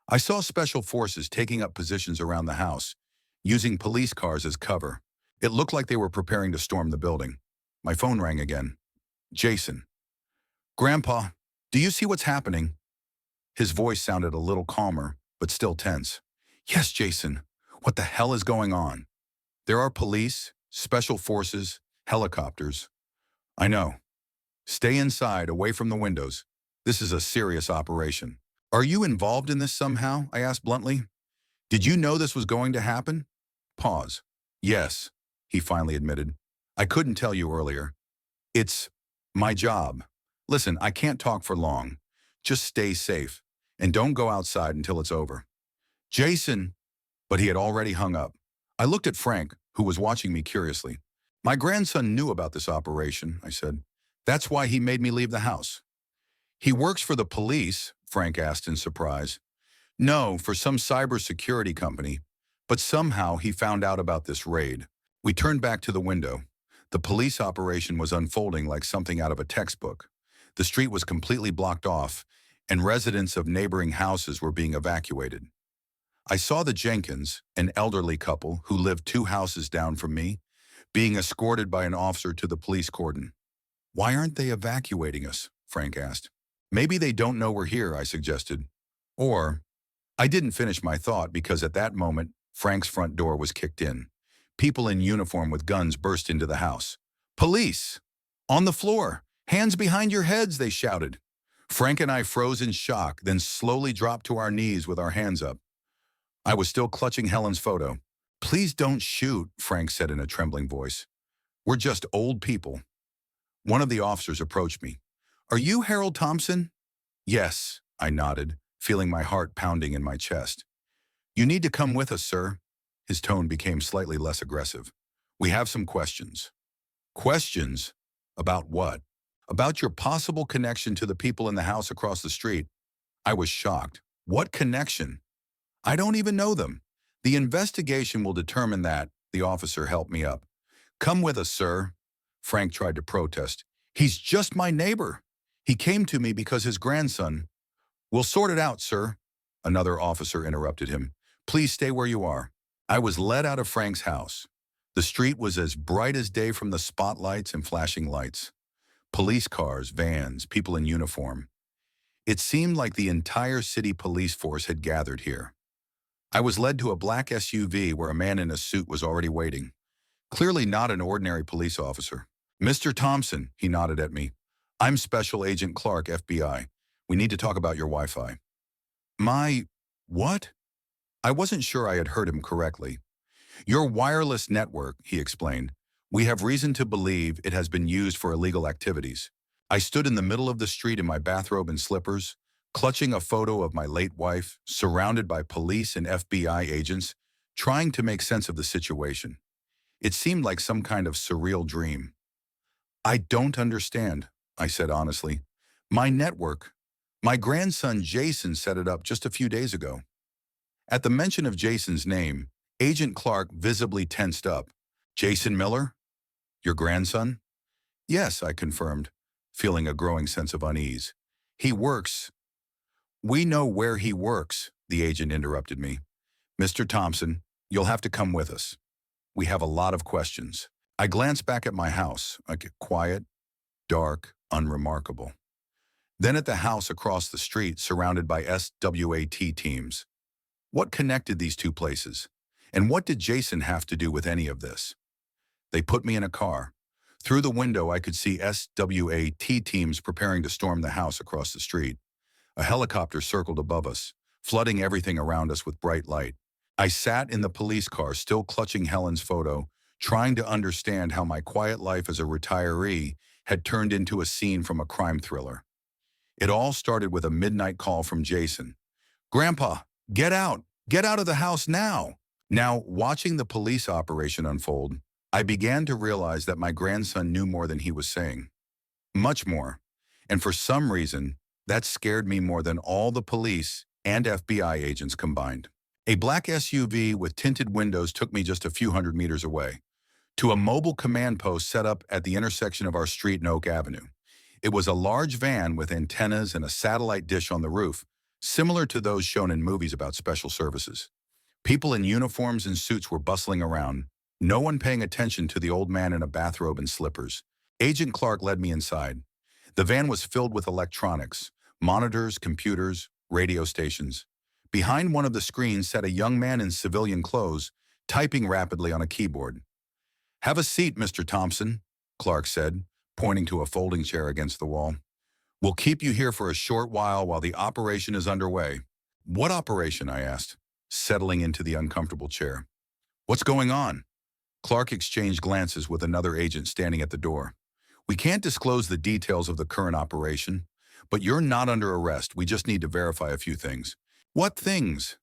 A: I saw special forces taking up positions around the house, using police cars as cover. It looked like they were preparing to storm the building. My phone rang again. Jason. Grandpa, do you see what's happening? His voice sounded a little calmer, but still tense. Yes, Jason. What the hell is going on? There are police, special forces, helicopters. I know. Stay inside, away from the windows. This is a serious operation. Are you involved in this somehow? I asked bluntly. Did you know this was going to happen? Pause. Yes, he finally admitted. I couldn't tell you earlier. It's my job. Listen, I can't talk for long. Just stay safe. And don't go outside until it's over. Jason, but he had already hung up. I looked at Frank, who was watching me curiously. My grandson knew about this operation, I said. That's why he made me leave the house. He works for the police, Frank asked in surprise. No, for some cybersecurity company, but somehow he found out about this raid. We turned back to the window. The police operation was unfolding like something out of a textbook. The street was completely blocked off, and residents of neighboring houses were being evacuated. I saw the Jenkins, an elderly couple who lived 2 houses down from me, being escorted by an officer to the police cordon. Why aren't they evacuating us? Frank asked. Maybe they don't know we're here, I suggested. Or, I didn't finish my thought because at that moment, Frank's front door was kicked in. People in uniform with guns burst into the house. Police! On the floor! Hands behind your heads, they shouted. Frank and I froze in shock, then slowly dropped to our knees with our hands up. I was still clutching Helen's photo. Please don't shoot, Frank said in a trembling voice. We're just old people. One of the officers approached me. Are you Harold Thompson? Yes, I nodded, feeling my heart pounding in my chest. You need to come with us, sir. His tone became slightly less aggressive. We have some questions. Questions? About what? About your possible connection to the people in the house across the street. I was shocked. What connection? I don't even know them. The investigation will determine that, the officer helped me up. Come with us, sir. Frank tried to protest. He's just my neighbor. He came to me because his grandson. We'll sort it out, sir. Another officer interrupted him. Please stay where you are. I was led out of Frank's house. The street was as bright as day from the spotlights and flashing lights. Police cars, vans, people in uniform. It seemed like the entire city police force had gathered here. I was led to a black SUV where a man in a suit was already waiting. Clearly not an ordinary police officer. Mr. Thompson, he nodded at me. I'm Special Agent Clark, FBI. We need to talk about your Wi-Fi. My... what? I wasn't sure I had heard him correctly. Your wireless network, he explained. We have reason to believe it has been used for illegal activities. I stood in the middle of the street in my bathrobe and slippers, clutching a photo of my late wife, surrounded by police and FBI agents, trying to make sense of the situation. It seemed like some kind of surreal dream. I don't understand, I said honestly. My network, my grandson Jason set it up just a few days ago. At the mention of Jason's name, Agent Clark visibly tensed up. Jason Miller? Your grandson? Yes, I confirmed, feeling a growing sense of unease. He works. We know where he works, the agent interrupted me. Mr. Thompson, you'll have to come with us. We have a lot of questions. I glanced back at my house, quiet, dark, unremarkable. Then at the house across the street surrounded by SWAT teams. What connected these two places? And what did Jason have to do with any of this? They put me in a car. Through the window, I could see SWAT teams preparing to storm the house across the street. A helicopter circled above us, flooding everything around us with bright light. I sat in the police car, still clutching Helen's photo, trying to understand how my quiet life as a retiree had turned into a scene from a crime thriller. It all started with a midnight call from Jason. Grandpa, get out! Get out of the house now! Now, watching the police operation unfold, I began to realize that my grandson knew more than he was saying. Much more. And for some reason, that scared me more than all the police and FBI agents combined. A black SUV with tinted windows took me just a few hundred meters away, to a mobile command post set up at the intersection of our street and Oak Avenue. It was a large van with antennas and a satellite dish on the roof, similar to those shown in movies about special services. People in uniforms and suits were bustling around, no one paying attention to the old man in a bathrobe and slippers. Agent Clark led me inside. The van was filled with electronics, monitors, computers, radio stations. Behind one of the screens sat a young man in civilian clothes, typing rapidly on a keyboard. Have a seat, Mr. Thompson, Clark said, pointing to a folding chair against the wall. We'll keep you here for a short while the operation is underway. What operation? I asked, settling into the uncomfortable chair. What's going on? Clark exchanged glances with another agent standing at the door. We can't disclose the details of the current operation, But you're not under arrest. We just need to verify a few things. What things?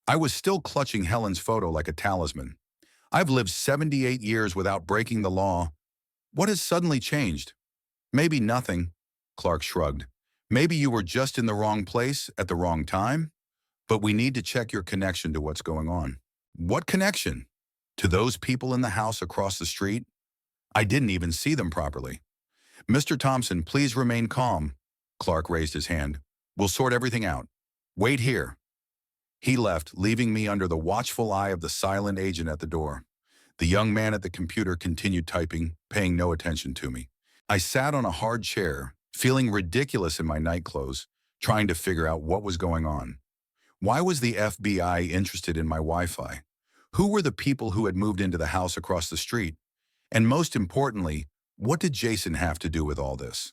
A: I was still clutching Helen's photo like a talisman. I've lived 78 years without breaking the law. What has suddenly changed? Maybe nothing, Clark shrugged. Maybe you were just in the wrong place at the wrong time? But we need to check your connection to what's going on. What connection? To those people in the house across the street? I didn't even see them properly. Mr. Thompson, please remain calm. Clark raised his hand. We'll sort everything out. Wait here. He left, leaving me under the watchful eye of the silent agent at the door. The young man at the computer continued typing, paying no attention to me. I sat on a hard chair, feeling ridiculous in my night clothes, trying to figure out what was going on. Why was the FBI interested in my Wi-Fi? Who were the people who had moved into the house across the street? And most importantly, what did Jason have to do with all this?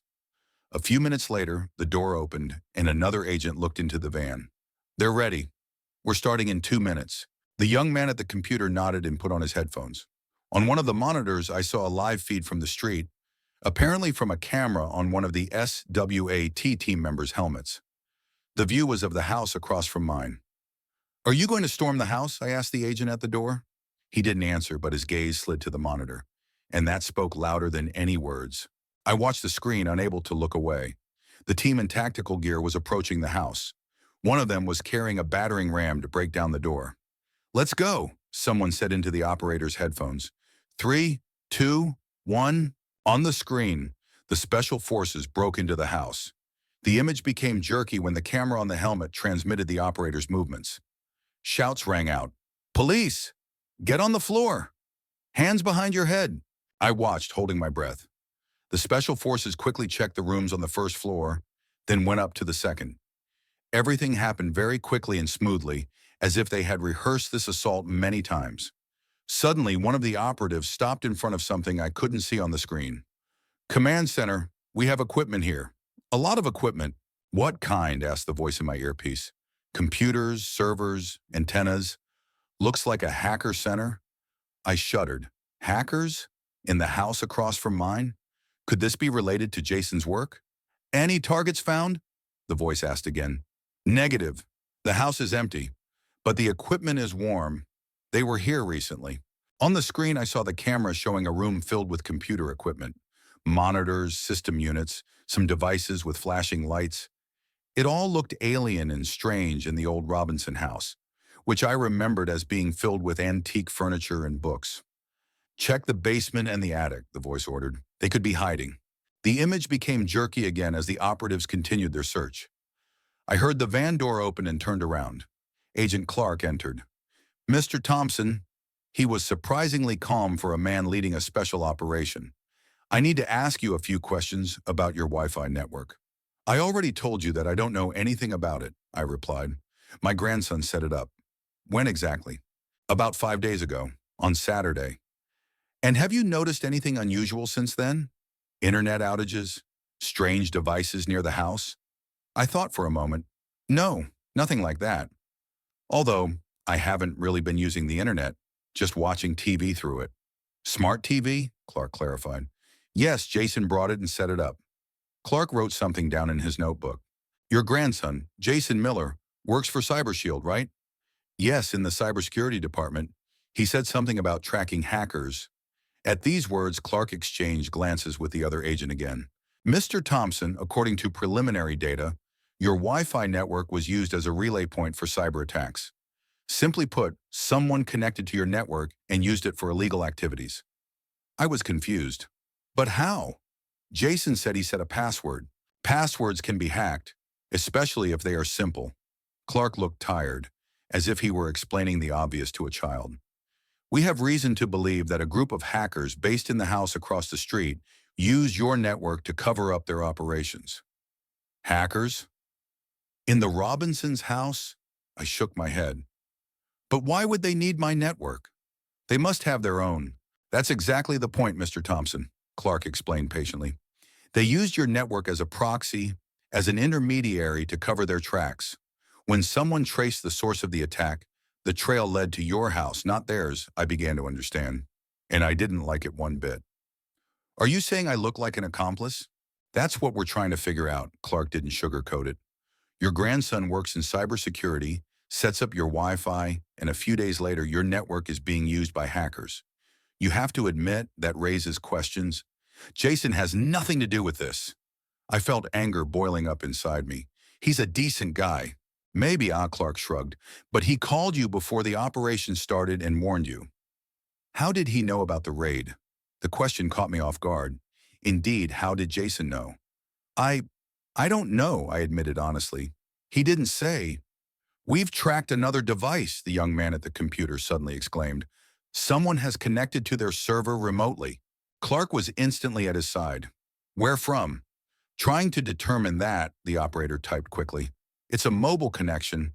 A: A few minutes later, the door opened and another agent looked into the van. They're ready. We're starting in 2 minutes. The young man at the computer nodded and put on his headphones. On one of the monitors, I saw a live feed from the street, apparently from a camera on one of the SWAT team members' helmets. The view was of the house across from mine. Are you going to storm the house? I asked the agent at the door. He didn't answer, but his gaze slid to the monitor, and that spoke louder than any words. I watched the screen, unable to look away. The team in tactical gear was approaching the house. One of them was carrying a battering ram to break down the door. Let's go, someone said into the operator's headphones. 3, 2, 1. On the screen, the special forces broke into the house. The image became jerky when the camera on the helmet transmitted the operator's movements. Shouts rang out. Police! Get on the floor! Hands behind your head! I watched, holding my breath. The special forces quickly checked the rooms on the first floor, then went up to the second. Everything happened very quickly and smoothly, as if they had rehearsed this assault many times. Suddenly, one of the operatives stopped in front of something I couldn't see on the screen. Command center, we have equipment here. A lot of equipment. What kind? Asked the voice in my earpiece. Computers, servers, antennas. Looks like a hacker center. I shuddered. Hackers? In the house across from mine? Could this be related to Jason's work? Any targets found? The voice asked again. Negative. The house is empty, but the equipment is warm. They were here recently. On the screen, I saw the camera showing a room filled with computer equipment. Monitors, system units, some devices with flashing lights. It all looked alien and strange in the old Robinson house, which I remembered as being filled with antique furniture and books. Check the basement and the attic, the voice ordered. They could be hiding. The image became jerky again as the operatives continued their search. I heard the van door open and turned around. Agent Clark entered. Mr. Thompson, he was surprisingly calm for a man leading a special operation. I need to ask you a few questions about your Wi-Fi network. I already told you that I don't know anything about it, I replied. My grandson set it up. When exactly? About 5 days ago, on Saturday. And have you noticed anything unusual since then? Internet outages? Strange devices near the house? I thought for a moment. No, nothing like that. Although, I haven't really been using the internet, just watching TV through it. Smart TV? Clark clarified. Yes, Jason brought it and set it up. Clark wrote something down in his notebook. Your grandson, Jason Miller, works for CyberShield, right? Yes, in the cybersecurity department. He said something about tracking hackers. At these words, Clark exchanged glances with the other agent again. Mr. Thompson, according to preliminary data, your Wi-Fi network was used as a relay point for cyber attacks. Simply put, someone connected to your network and used it for illegal activities. I was confused. But how? Jason said he set a password. Passwords can be hacked, especially if they are simple. Clark looked tired, as if he were explaining the obvious to a child. We have reason to believe that a group of hackers based in the house across the street used your network to cover up their operations. Hackers? In the Robinsons' house? I shook my head. But why would they need my network? They must have their own. That's exactly the point, Mr. Thompson, Clark explained patiently. They used your network as a proxy, as an intermediary to cover their tracks. When someone traced the source of the attack, the trail led to your house, not theirs, I began to understand. And I didn't like it one bit. Are you saying I look like an accomplice? That's what we're trying to figure out. Clark didn't sugarcoat it. Your grandson works in cybersecurity, sets up your Wi-Fi, and a few days later, your network is being used by hackers. You have to admit that raises questions. Jason has nothing to do with this. I felt anger boiling up inside me. He's a decent guy. Maybe, Clark shrugged, but he called you before the operation started and warned you. How did he know about the raid? The question caught me off guard. Indeed, how did Jason know? I, I don't know, I admitted honestly. He didn't say. We've tracked another device, the young man at the computer suddenly exclaimed. Someone has connected to their server remotely. Clark was instantly at his side. Where from? Trying to determine that, the operator typed quickly. It's a mobile connection,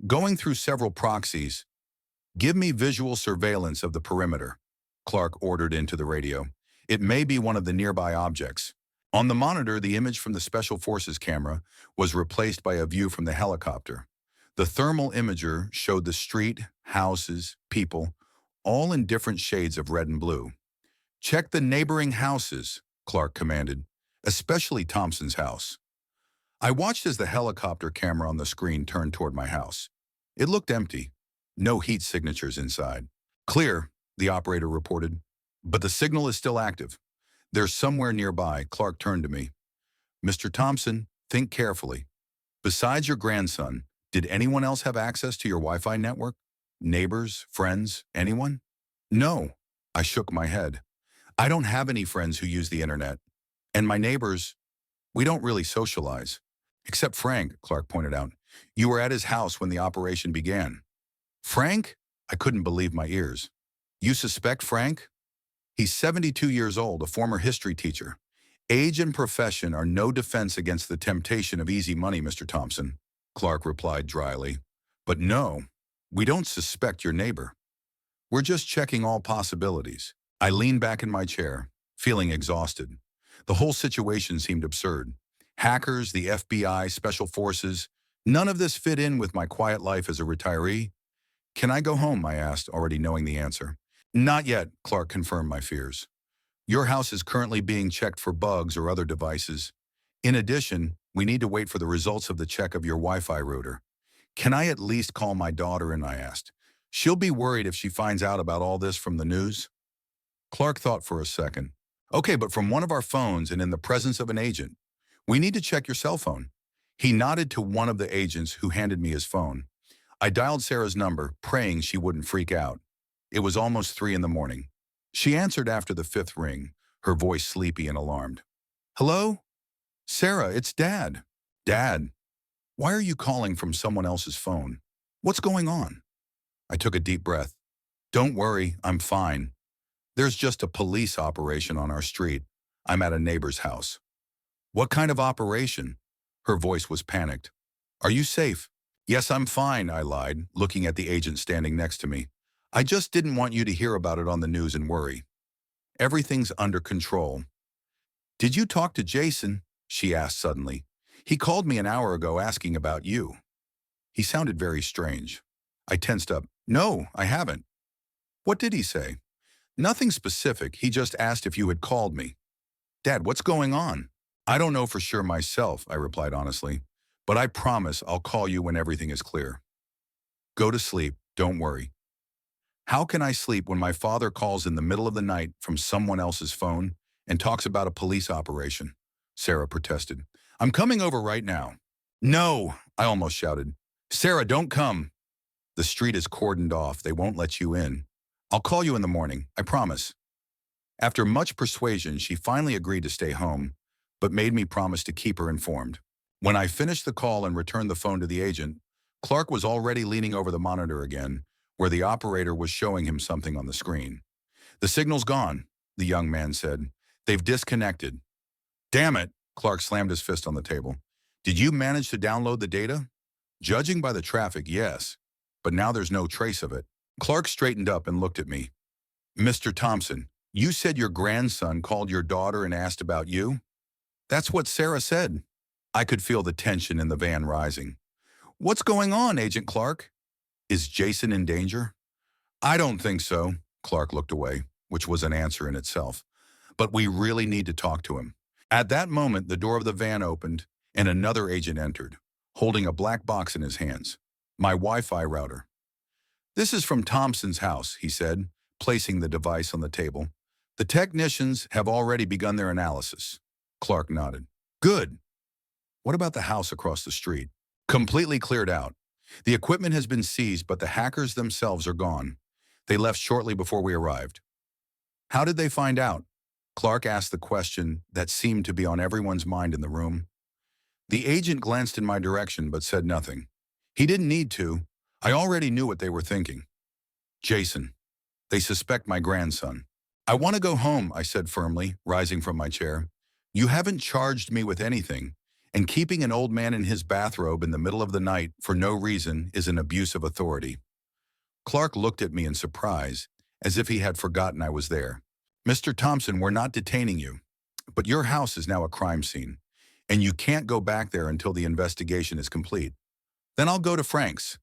A: going through several proxies. Give me visual surveillance of the perimeter, Clark ordered into the radio. It may be one of the nearby objects. On the monitor, the image from the Special Forces camera was replaced by a view from the helicopter. The thermal imager showed the street, houses, people, all in different shades of red and blue. Check the neighboring houses, Clark commanded, especially Thompson's house. I watched as the helicopter camera on the screen turned toward my house. It looked empty. No heat signatures inside. Clear, the operator reported, but the signal is still active. They're somewhere nearby. Clark turned to me. Mr. Thompson, think carefully. Besides your grandson, did anyone else have access to your Wi-Fi network? Neighbors, friends, anyone? No, I shook my head. I don't have any friends who use the internet. And my neighbors, we don't really socialize. Except Frank, Clark pointed out. You were at his house when the operation began. Frank? I couldn't believe my ears. You suspect Frank? He's 72 years old, a former history teacher. Age and profession are no defense against the temptation of easy money, Mr. Thompson, Clark replied dryly. But no, we don't suspect your neighbor. We're just checking all possibilities. I leaned back in my chair, feeling exhausted. The whole situation seemed absurd. Hackers, the FBI, special forces, none of this fit in with my quiet life as a retiree. Can I go home? I asked, already knowing the answer. Not yet, Clark confirmed my fears. Your house is currently being checked for bugs or other devices. In addition, we need to wait for the results of the check of your Wi-Fi router. Can I at least call my daughter in? I asked. She'll be worried if she finds out about all this from the news. Clark thought for a second. Okay, but from one of our phones and in the presence of an agent. We need to check your cell phone. He nodded to one of the agents who handed me his phone. I dialed Sarah's number, praying she wouldn't freak out. It was almost 3 in the morning. She answered after the 5th ring, her voice sleepy and alarmed. Hello? Sarah, it's Dad. Dad, why are you calling from someone else's phone? What's going on? I took a deep breath. Don't worry, I'm fine. There's just a police operation on our street. I'm at a neighbor's house. What kind of operation? Her voice was panicked. Are you safe? Yes, I'm fine, I lied, looking at the agent standing next to me. I just didn't want you to hear about it on the news and worry. Everything's under control. Did you talk to Jason? She asked suddenly. He called me an hour ago asking about you. He sounded very strange. I tensed up. No, I haven't. What did he say? Nothing specific. He just asked if you had called me. Dad, what's going on? I don't know for sure myself, I replied honestly, but I promise I'll call you when everything is clear. Go to sleep. Don't worry. How can I sleep when my father calls in the middle of the night from someone else's phone and talks about a police operation? Sarah protested. I'm coming over right now. No, I almost shouted. Sarah, don't come. The street is cordoned off. They won't let you in. I'll call you in the morning, I promise. After much persuasion, she finally agreed to stay home, but made me promise to keep her informed. When I finished the call and returned the phone to the agent, Clark was already leaning over the monitor again, where the operator was showing him something on the screen. The signal's gone, the young man said. They've disconnected. Damn it, Clark slammed his fist on the table. Did you manage to download the data? Judging by the traffic, yes, but now there's no trace of it. Clark straightened up and looked at me. Mr. Thompson, you said your grandson called your daughter and asked about you? That's what Sarah said. I could feel the tension in the van rising. What's going on, Agent Clark? Is Jason in danger? I don't think so. Clark looked away, which was an answer in itself. But we really need to talk to him. At that moment, the door of the van opened and another agent entered, holding a black box in his hands. My Wi-Fi router. "This is from Thompson's house," he said, placing the device on the table. "The technicians have already begun their analysis." Clark nodded. "Good. What about the house across the street?" "Completely cleared out. The equipment has been seized, but the hackers themselves are gone. They left shortly before we arrived." "How did they find out?" Clark asked the question that seemed to be on everyone's mind in the room. The agent glanced in my direction but said nothing. He didn't need to. I already knew what they were thinking. "Jason, they suspect my grandson." "I want to go home," I said firmly, rising from my chair. "You haven't charged me with anything, and keeping an old man in his bathrobe in the middle of the night for no reason is an abuse of authority." Clark looked at me in surprise, as if he had forgotten I was there. "Mr. Thompson, we're not detaining you, but your house is now a crime scene, and you can't go back there until the investigation is complete." "Then I'll go to Frank's."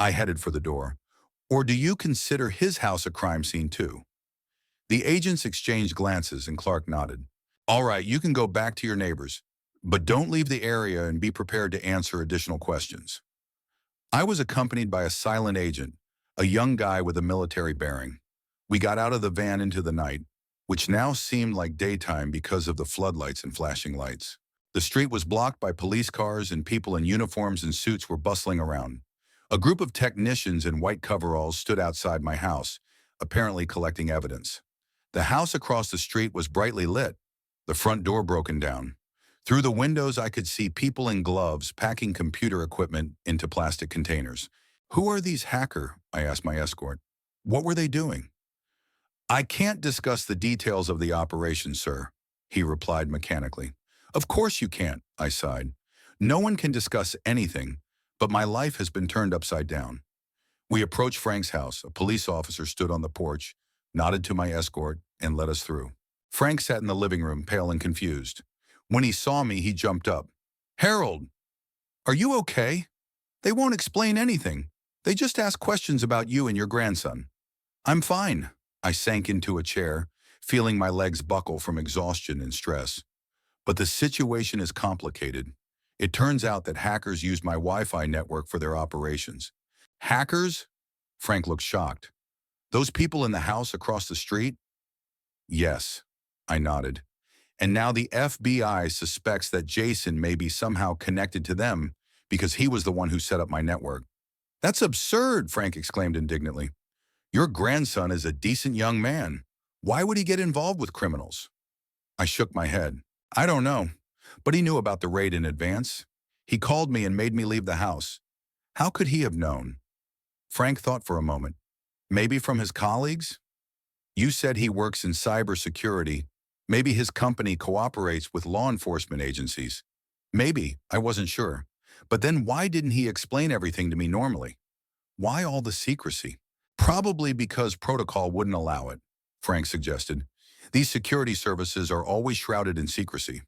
A: I headed for the door. "Or do you consider his house a crime scene too?" The agents exchanged glances and Clark nodded. "All right, you can go back to your neighbors, but don't leave the area and be prepared to answer additional questions." I was accompanied by a silent agent, a young guy with a military bearing. We got out of the van into the night, which now seemed like daytime because of the floodlights and flashing lights. The street was blocked by police cars and people in uniforms and suits were bustling around. A group of technicians in white coveralls stood outside my house, apparently collecting evidence. The house across the street was brightly lit, the front door broken down. Through the windows, I could see people in gloves packing computer equipment into plastic containers. "Who are these hacker?" I asked my escort. "What were they doing?" "I can't discuss the details of the operation, sir," he replied mechanically. "Of course you can't," I sighed. "No one can discuss anything, but my life has been turned upside down." We approached Frank's house. A police officer stood on the porch, nodded to my escort, and let us through. Frank sat in the living room, pale and confused. When he saw me, he jumped up. "Harold, are you okay? They won't explain anything. They just ask questions about you and your grandson." "I'm fine." I sank into a chair, feeling my legs buckle from exhaustion and stress. "But the situation is complicated. It turns out that hackers used my Wi-Fi network for their operations." "Hackers?" Frank looked shocked. "Those people in the house across the street?" "Yes," I nodded. "And now the FBI suspects that Jason may be somehow connected to them because he was the one who set up my network." "That's absurd," Frank exclaimed indignantly. "Your grandson is a decent young man. Why would he get involved with criminals?" I shook my head. "I don't know, but he knew about the raid in advance. He called me and made me leave the house. How could he have known?" Frank thought for a moment. "Maybe from his colleagues? You said he works in cybersecurity. Maybe his company cooperates with law enforcement agencies." "Maybe, I wasn't sure. But then why didn't he explain everything to me normally? Why all the secrecy?" "Probably because protocol wouldn't allow it," Frank suggested. "These security services are always shrouded in secrecy."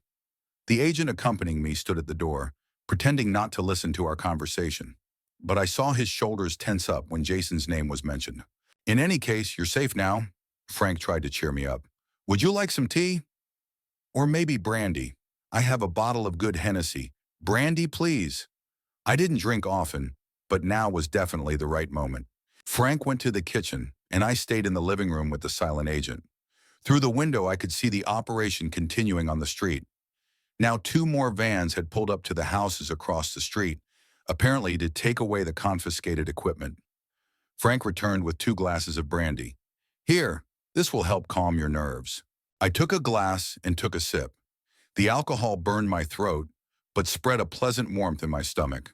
A: The agent accompanying me stood at the door, pretending not to listen to our conversation. But I saw his shoulders tense up when Jason's name was mentioned. "In any case, you're safe now." Frank tried to cheer me up. "Would you like some tea? Or maybe brandy? I have a bottle of good Hennessy. Brandy, please." I didn't drink often, but now was definitely the right moment. Frank went to the kitchen, and I stayed in the living room with the silent agent. Through the window, I could see the operation continuing on the street. Now 2 more vans had pulled up to the houses across the street, apparently to take away the confiscated equipment. Frank returned with 2 glasses of brandy. "Here, this will help calm your nerves." I took a glass and took a sip. The alcohol burned my throat, but spread a pleasant warmth in my stomach.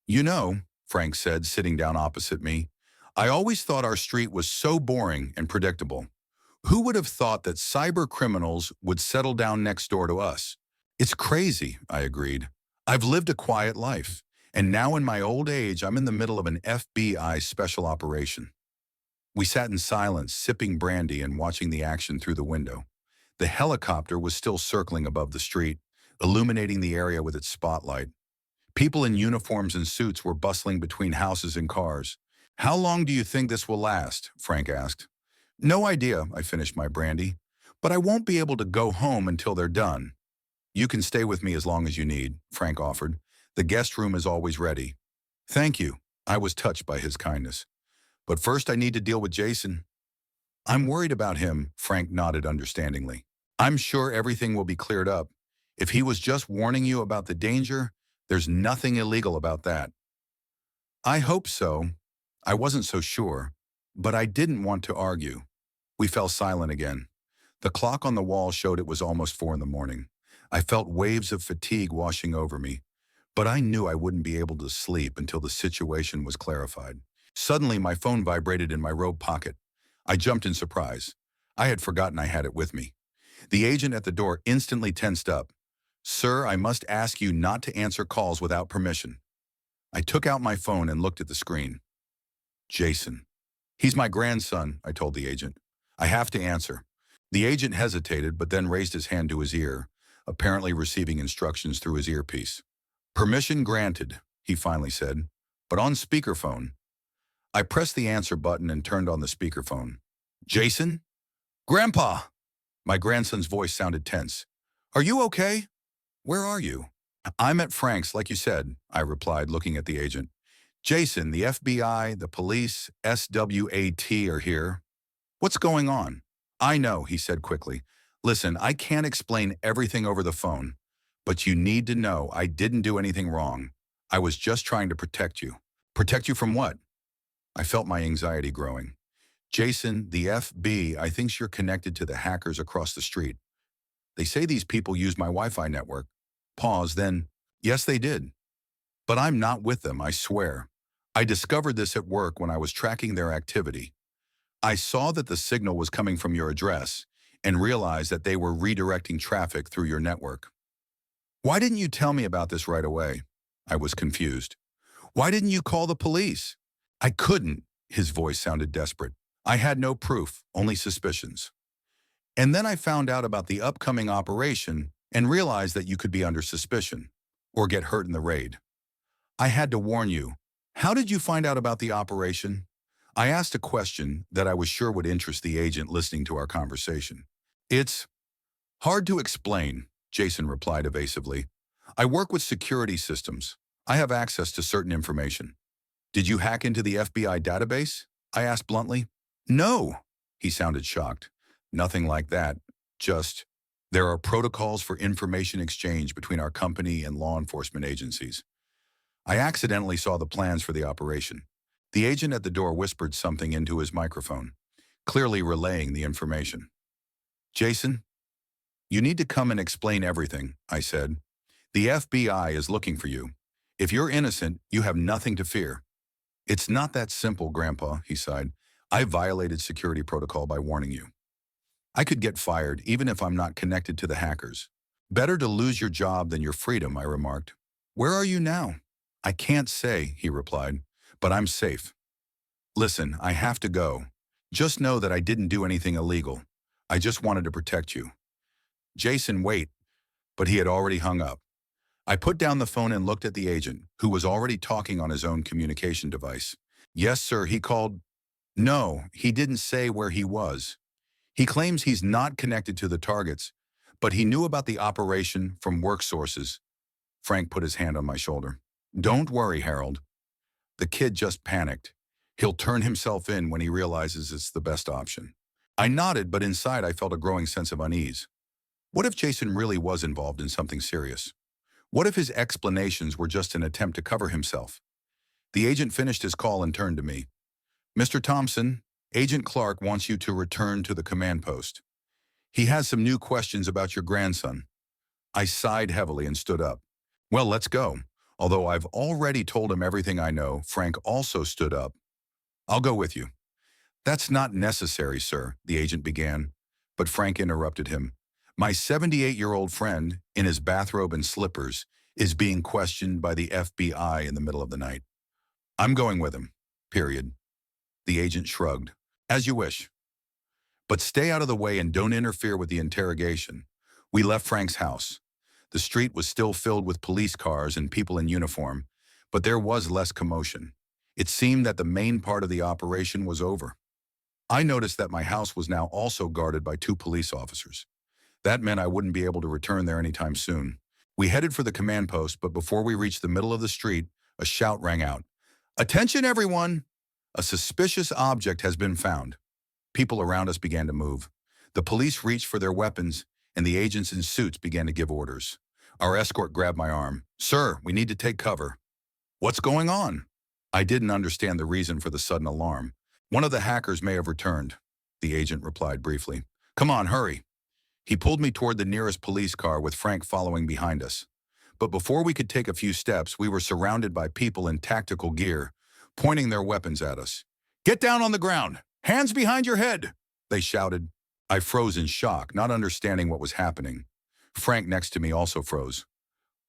A: "You know," Frank said, sitting down opposite me, "I always thought our street was so boring and predictable. Who would have thought that cyber criminals would settle down next door to us?" "It's crazy," I agreed. "I've lived a quiet life, and now in my old age, I'm in the middle of an FBI special operation." We sat in silence, sipping brandy and watching the action through the window. The helicopter was still circling above the street, illuminating the area with its spotlight. People in uniforms and suits were bustling between houses and cars. "How long do you think this will last?" Frank asked. "No idea," I finished my brandy. "But I won't be able to go home until they're done." You can stay with me as long as you need, Frank offered. The guest room is always ready. Thank you. I was touched by his kindness. But first I need to deal with Jason. I'm worried about him, Frank nodded understandingly. I'm sure everything will be cleared up. If he was just warning you about the danger, there's nothing illegal about that. I hope so. I wasn't so sure, but I didn't want to argue. We fell silent again. The clock on the wall showed it was almost 4 in the morning. I felt waves of fatigue washing over me, but I knew I wouldn't be able to sleep until the situation was clarified. Suddenly, my phone vibrated in my robe pocket. I jumped in surprise. I had forgotten I had it with me. The agent at the door instantly tensed up. Sir, I must ask you not to answer calls without permission. I took out my phone and looked at the screen. Jason. He's my grandson, I told the agent. I have to answer. The agent hesitated, but then raised his hand to his ear, apparently receiving instructions through his earpiece. Permission granted, he finally said, but on speakerphone. I pressed the answer button and turned on the speakerphone. Jason? Grandpa! My grandson's voice sounded tense. Are you okay? Where are you? I'm at Frank's, like you said, I replied, looking at the agent. Jason, the FBI, the police, SWAT are here. What's going on? I know, he said quickly. Listen, I can't explain everything over the phone, but you need to know I didn't do anything wrong. I was just trying to protect you. Protect you from what? I felt my anxiety growing. Jason, the FBI thinks you're connected to the hackers across the street. They say these people use my Wi-Fi network. Pause, then, yes, they did. But I'm not with them, I swear. I discovered this at work when I was tracking their activity. I saw that the signal was coming from your address and realized that they were redirecting traffic through your network. Why didn't you tell me about this right away? I was confused. Why didn't you call the police? I couldn't. His voice sounded desperate. I had no proof, only suspicions. And then I found out about the upcoming operation and realized that you could be under suspicion or get hurt in the raid. I had to warn you. How did you find out about the operation? I asked a question that I was sure would interest the agent listening to our conversation. It's hard to explain, Jason replied evasively. I work with security systems. I have access to certain information. Did you hack into the FBI database? I asked bluntly. No, he sounded shocked. Nothing like that. Just, there are protocols for information exchange between our company and law enforcement agencies. I accidentally saw the plans for the operation. The agent at the door whispered something into his microphone, clearly relaying the information. Jason, you need to come and explain everything, I said. The FBI is looking for you. If you're innocent, you have nothing to fear. It's not that simple, Grandpa, he sighed. I violated security protocol by warning you. I could get fired even if I'm not connected to the hackers. Better to lose your job than your freedom, I remarked. Where are you now? I can't say, he replied, but I'm safe. Listen, I have to go. Just know that I didn't do anything illegal. I just wanted to protect you. Jason, wait. But he had already hung up. I put down the phone and looked at the agent, who was already talking on his own communication device. Yes, sir, he called. No, he didn't say where he was. He claims he's not connected to the targets, but he knew about the operation from work sources. Frank put his hand on my shoulder. Don't worry, Harold. The kid just panicked. He'll turn himself in when he realizes it's the best option. I nodded, but inside I felt a growing sense of unease. What if Jason really was involved in something serious? What if his explanations were just an attempt to cover himself? The agent finished his call and turned to me. Mr. Thompson, Agent Clark wants you to return to the command post. He has some new questions about your grandson. I sighed heavily and stood up. Well, let's go. Although I've already told him everything I know, Frank also stood up. I'll go with you. That's not necessary, sir, the agent began, but Frank interrupted him. My 78-year-old friend, in his bathrobe and slippers, is being questioned by the FBI in the middle of the night. I'm going with him, period. The agent shrugged. As you wish. But stay out of the way and don't interfere with the interrogation. We left Frank's house. The street was still filled with police cars and people in uniform, but there was less commotion. It seemed that the main part of the operation was over. I noticed that my house was now also guarded by 2 police officers. That meant I wouldn't be able to return there anytime soon. We headed for the command post, but before we reached the middle of the street, a shout rang out. "Attention, everyone! A suspicious object has been found." People around us began to move. The police reached for their weapons, and the agents in suits began to give orders. Our escort grabbed my arm. "Sir, we need to take cover." "What's going on?" I didn't understand the reason for the sudden alarm. "One of the hackers may have returned," the agent replied briefly. "Come on, hurry." He pulled me toward the nearest police car with Frank following behind us. But before we could take a few steps, we were surrounded by people in tactical gear, pointing their weapons at us. "Get down on the ground! Hands behind your head!" they shouted. I froze in shock, not understanding what was happening. Frank next to me also froze.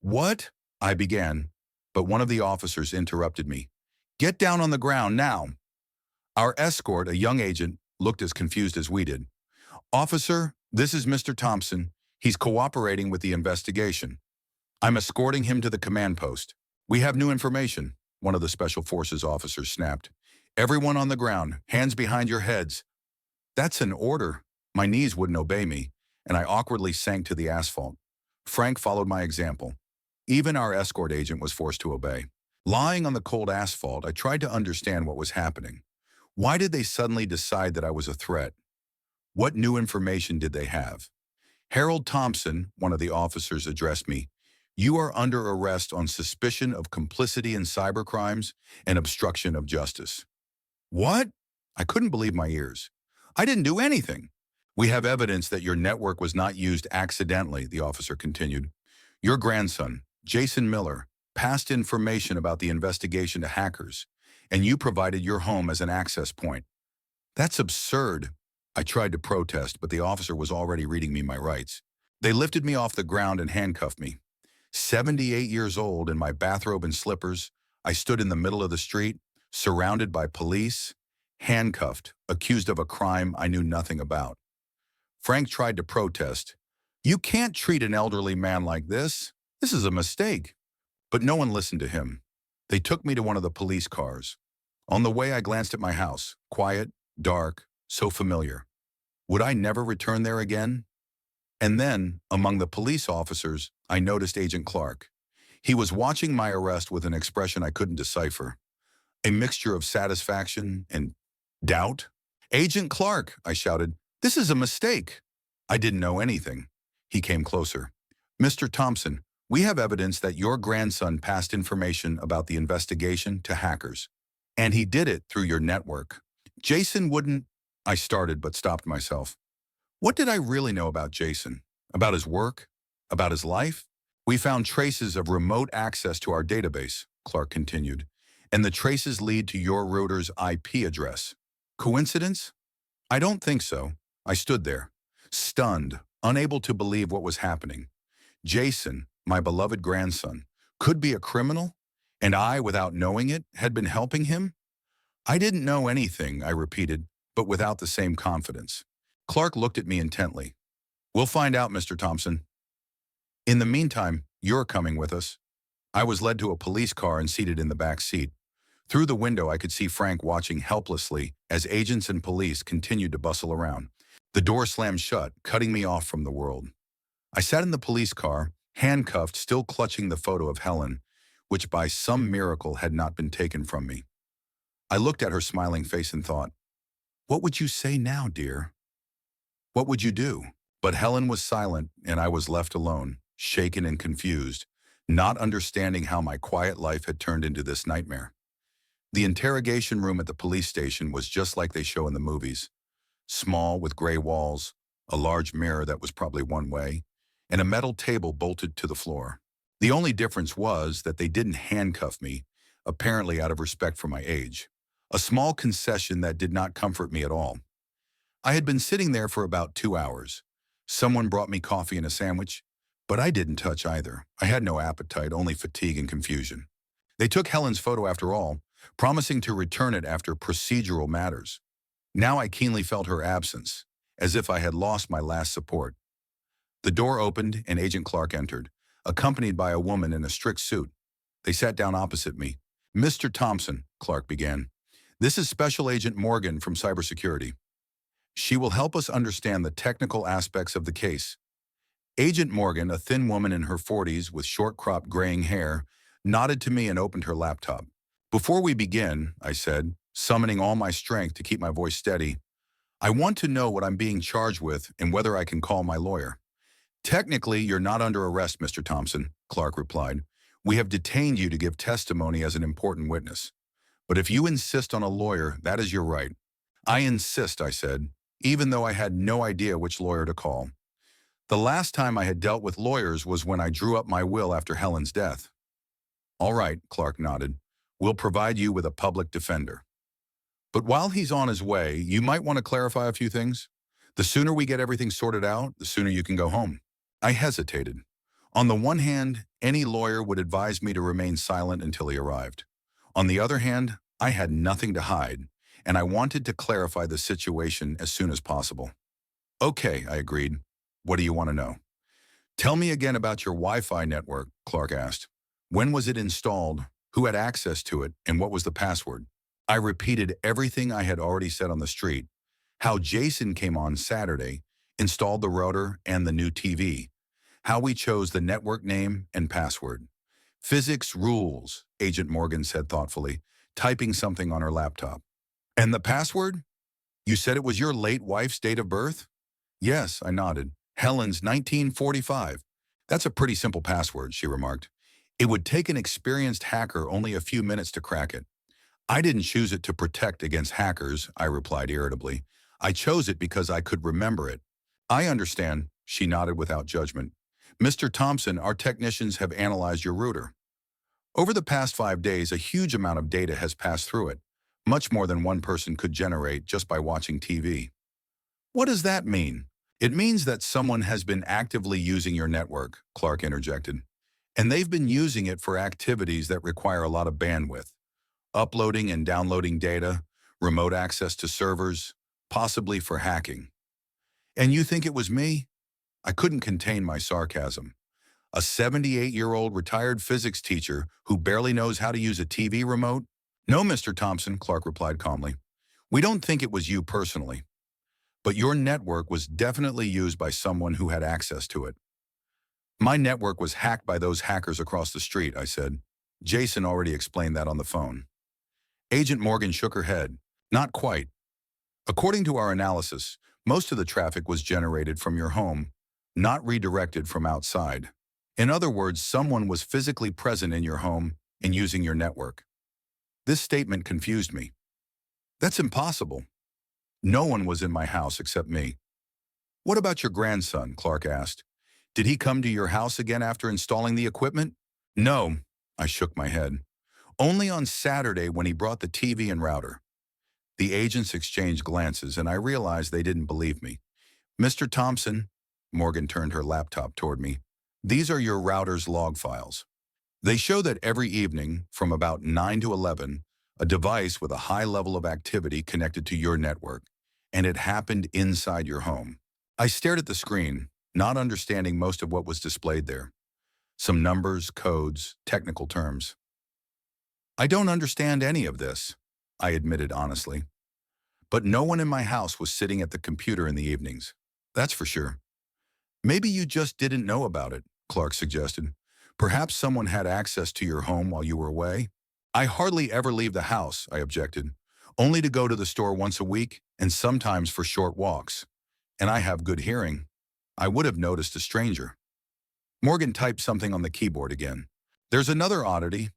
A: "What?" I began, but one of the officers interrupted me. "Get down on the ground now." Our escort, a young agent, looked as confused as we did. "Officer, this is Mr. Thompson. He's cooperating with the investigation. I'm escorting him to the command post." "We have new information," one of the Special Forces officers snapped. "Everyone on the ground, hands behind your heads." "That's an order." My knees wouldn't obey me, and I awkwardly sank to the asphalt. Frank followed my example. Even our escort agent was forced to obey. Lying on the cold asphalt, I tried to understand what was happening. Why did they suddenly decide that I was a threat? What new information did they have? "Harold Thompson," one of the officers addressed me, "you are under arrest on suspicion of complicity in cybercrimes and obstruction of justice." What? I couldn't believe my ears. "I didn't do anything." "We have evidence that your network was not used accidentally," the officer continued. "Your grandson, Jason Miller, passed information about the investigation to hackers, and you provided your home as an access point." "That's absurd." I tried to protest, but the officer was already reading me my rights. They lifted me off the ground and handcuffed me. 78 years old, in my bathrobe and slippers, I stood in the middle of the street, surrounded by police, handcuffed, accused of a crime I knew nothing about. Frank tried to protest. "You can't treat an elderly man like this. This is a mistake." But no one listened to him. They took me to one of the police cars. On the way, I glanced at my house. Quiet, dark, so familiar. Would I never return there again? And then, among the police officers, I noticed Agent Clark. He was watching my arrest with an expression I couldn't decipher. A mixture of satisfaction and doubt. "Agent Clark," I shouted, "this is a mistake." I didn't know anything. He came closer. "Mr. Thompson, we have evidence that your grandson passed information about the investigation to hackers. And he did it through your network. Jason wouldn't—" I started but stopped myself. What did I really know about Jason? About his work? About his life? "We found traces of remote access to our database," Clark continued, "and the traces lead to your router's IP address. Coincidence? I don't think so." I stood there, stunned, unable to believe what was happening. Jason, my beloved grandson, could be a criminal, and I, without knowing it, had been helping him? "I didn't know anything," I repeated, but without the same confidence. Clark looked at me intently. "We'll find out, Mr. Thompson. In the meantime, you're coming with us." I was led to a police car and seated in the back seat. Through the window, I could see Frank watching helplessly as agents and police continued to bustle around. The door slammed shut, cutting me off from the world. I sat in the police car, handcuffed, still clutching the photo of Helen, which by some miracle had not been taken from me. I looked at her smiling face and thought, "What would you say now, dear? What would you do?" But Helen was silent, and I was left alone, shaken and confused, not understanding how my quiet life had turned into this nightmare. The interrogation room at the police station was just like they show in the movies. Small, with gray walls, a large mirror that was probably one way, and a metal table bolted to the floor. The only difference was that they didn't handcuff me, apparently out of respect for my age. A small concession that did not comfort me at all. I had been sitting there for about 2 hours. Someone brought me coffee and a sandwich, but I didn't touch either. I had no appetite, only fatigue and confusion. They took Helen's photo after all, promising to return it after procedural matters. Now I keenly felt her absence, as if I had lost my last support. The door opened and Agent Clark entered, accompanied by a woman in a strict suit. They sat down opposite me. "Mr. Thompson," Clark began, "this is Special Agent Morgan from Cybersecurity. She will help us understand the technical aspects of the case. Agent Morgan, a thin woman in her 40s with short-cropped graying hair, nodded to me and opened her laptop. Before we begin, I said, summoning all my strength to keep my voice steady, I want to know what I'm being charged with and whether I can call my lawyer. Technically, you're not under arrest, Mr. Thompson, Clark replied. We have detained you to give testimony as an important witness. But if you insist on a lawyer, that is your right. I insist, I said, even though I had no idea which lawyer to call. The last time I had dealt with lawyers was when I drew up my will after Helen's death. All right, Clark nodded. We'll provide you with a public defender. But while he's on his way, you might want to clarify a few things. The sooner we get everything sorted out, the sooner you can go home. I hesitated. On the one hand, any lawyer would advise me to remain silent until he arrived. On the other hand, I had nothing to hide, and I wanted to clarify the situation as soon as possible. Okay, I agreed. What do you want to know? Tell me again about your Wi-Fi network, Clark asked. When was it installed? Who had access to it? And what was the password? I repeated everything I had already said on the street. How Jason came on Saturday, installed the router and the new TV. How we chose the network name and password. Physics rules, Agent Morgan said thoughtfully, typing something on her laptop. And the password? You said it was your late wife's date of birth? Yes, I nodded. Helen's 1945. That's a pretty simple password, she remarked. It would take an experienced hacker only a few minutes to crack it. I didn't choose it to protect against hackers, I replied irritably. I chose it because I could remember it. I understand, she nodded without judgment. Mr. Thompson, our technicians have analyzed your router. Over the past 5 days, a huge amount of data has passed through it, much more than one person could generate just by watching TV. What does that mean? It means that someone has been actively using your network, Clark interjected. And they've been using it for activities that require a lot of bandwidth. Uploading and downloading data, remote access to servers, possibly for hacking. And you think it was me? I couldn't contain my sarcasm. A 78-year-old retired physics teacher who barely knows how to use a TV remote? No, Mr. Thompson, Clark replied calmly. We don't think it was you personally. But your network was definitely used by someone who had access to it. My network was hacked by those hackers across the street, I said. Jason already explained that on the phone. Agent Morgan shook her head. Not quite. According to our analysis, most of the traffic was generated from your home, not redirected from outside. In other words, someone was physically present in your home and using your network. This statement confused me. That's impossible. No one was in my house except me. What about your grandson? Clark asked. Did he come to your house again after installing the equipment? No, I shook my head. Only on Saturday when he brought the TV and router. The agents exchanged glances and I realized they didn't believe me. Mr. Thompson, Morgan turned her laptop toward me. These are your router's log files. They show that every evening, from about 9 to 11, a device with a high level of activity connected to your network, and it happened inside your home. I stared at the screen, not understanding most of what was displayed there. Some numbers, codes, technical terms. I don't understand any of this, I admitted honestly. But no one in my house was sitting at the computer in the evenings. That's for sure. Maybe you just didn't know about it, Clark suggested. Perhaps someone had access to your home while you were away. I hardly ever leave the house, I objected, only to go to the store once a week and sometimes for short walks. And I have good hearing. I would have noticed a stranger. Morgan typed something on the keyboard again. There's another oddity.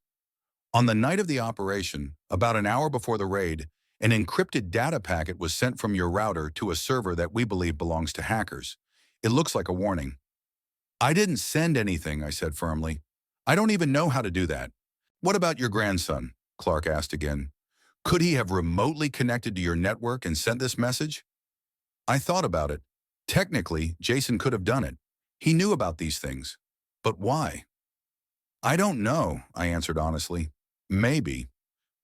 A: On the night of the operation, about an hour before the raid, an encrypted data packet was sent from your router to a server that we believe belongs to hackers. It looks like a warning. I didn't send anything, I said firmly. I don't even know how to do that. What about your grandson? Clark asked again. Could he have remotely connected to your network and sent this message? I thought about it. Technically, Jason could have done it. He knew about these things. But why? I don't know, I answered honestly. Maybe.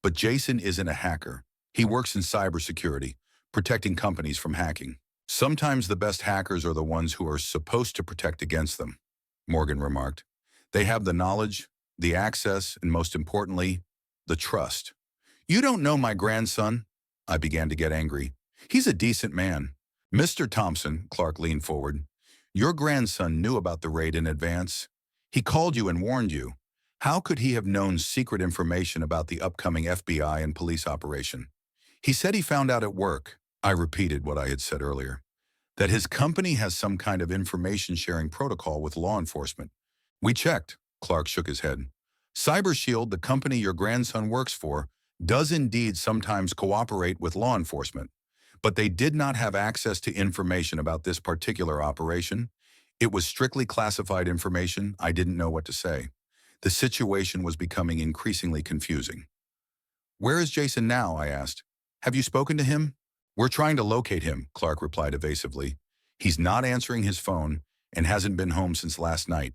A: But Jason isn't a hacker. He works in cybersecurity, protecting companies from hacking. Sometimes the best hackers are the ones who are supposed to protect against them, Morgan remarked. They have the knowledge, the access, and most importantly, the trust. You don't know my grandson? I began to get angry. He's a decent man. Mr. Thompson, Clark leaned forward. Your grandson knew about the raid in advance. He called you and warned you. How could he have known secret information about the upcoming FBI and police operation? He said he found out at work. I repeated what I had said earlier, that his company has some kind of information sharing protocol with law enforcement. We checked, Clark shook his head. CyberShield, the company your grandson works for, does indeed sometimes cooperate with law enforcement, but they did not have access to information about this particular operation. It was strictly classified information. I didn't know what to say. The situation was becoming increasingly confusing. Where is Jason now? I asked. Have you spoken to him? We're trying to locate him, Clark replied evasively. He's not answering his phone and hasn't been home since last night.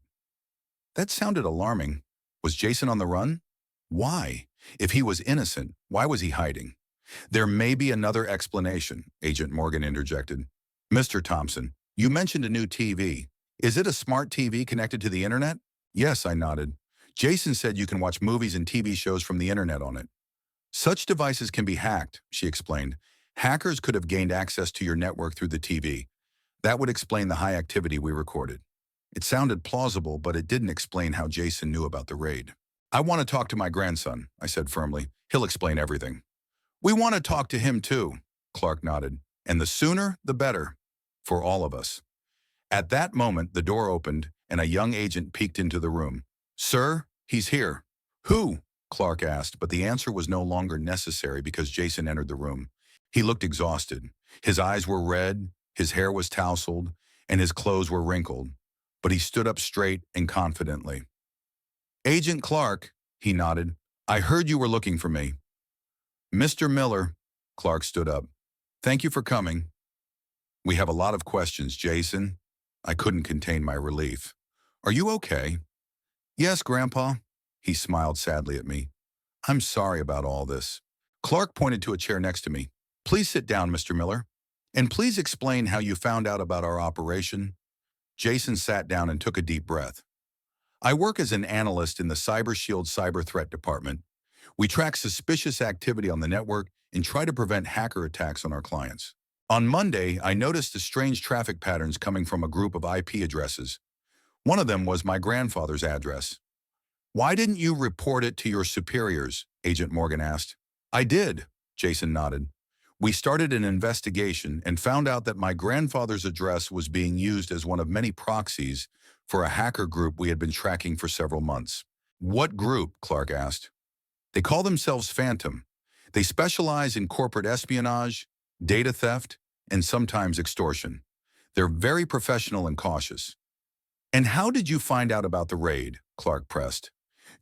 A: That sounded alarming. Was Jason on the run? Why? If he was innocent, why was he hiding? There may be another explanation, Agent Morgan interjected. Mr. Thompson, you mentioned a new TV. Is it a smart TV connected to the internet? Yes, I nodded. Jason said you can watch movies and TV shows from the internet on it. Such devices can be hacked, she explained. Hackers could have gained access to your network through the TV. That would explain the high activity we recorded. It sounded plausible, but it didn't explain how Jason knew about the raid. I want to talk to my grandson, I said firmly. He'll explain everything. We want to talk to him too, Clark nodded. And the sooner, the better. For all of us. At that moment, the door opened and a young agent peeked into the room. Sir, he's here. Who? Clark asked, but the answer was no longer necessary because Jason entered the room. He looked exhausted. His eyes were red, his hair was tousled, and his clothes were wrinkled. But he stood up straight and confidently. Agent Clark, he nodded. I heard you were looking for me. Mr. Miller, Clark stood up. Thank you for coming. We have a lot of questions, Jason. I couldn't contain my relief. Are you okay? Yes, Grandpa. He smiled sadly at me. I'm sorry about all this. Clark pointed to a chair next to me. Please sit down, Mr. Miller. And please explain how you found out about our operation. Jason sat down and took a deep breath. I work as an analyst in the CyberShield Cyber Threat Department. We track suspicious activity on the network and try to prevent hacker attacks on our clients. On Monday, I noticed the strange traffic patterns coming from a group of IP addresses. One of them was my grandfather's address. Why didn't you report it to your superiors? Agent Morgan asked. I did, Jason nodded. We started an investigation and found out that my grandfather's address was being used as one of many proxies for a hacker group we had been tracking for several months. What group? Clark asked. They call themselves Phantom. They specialize in corporate espionage, data theft, and sometimes extortion. They're very professional and cautious. And how did you find out about the raid? Clark pressed.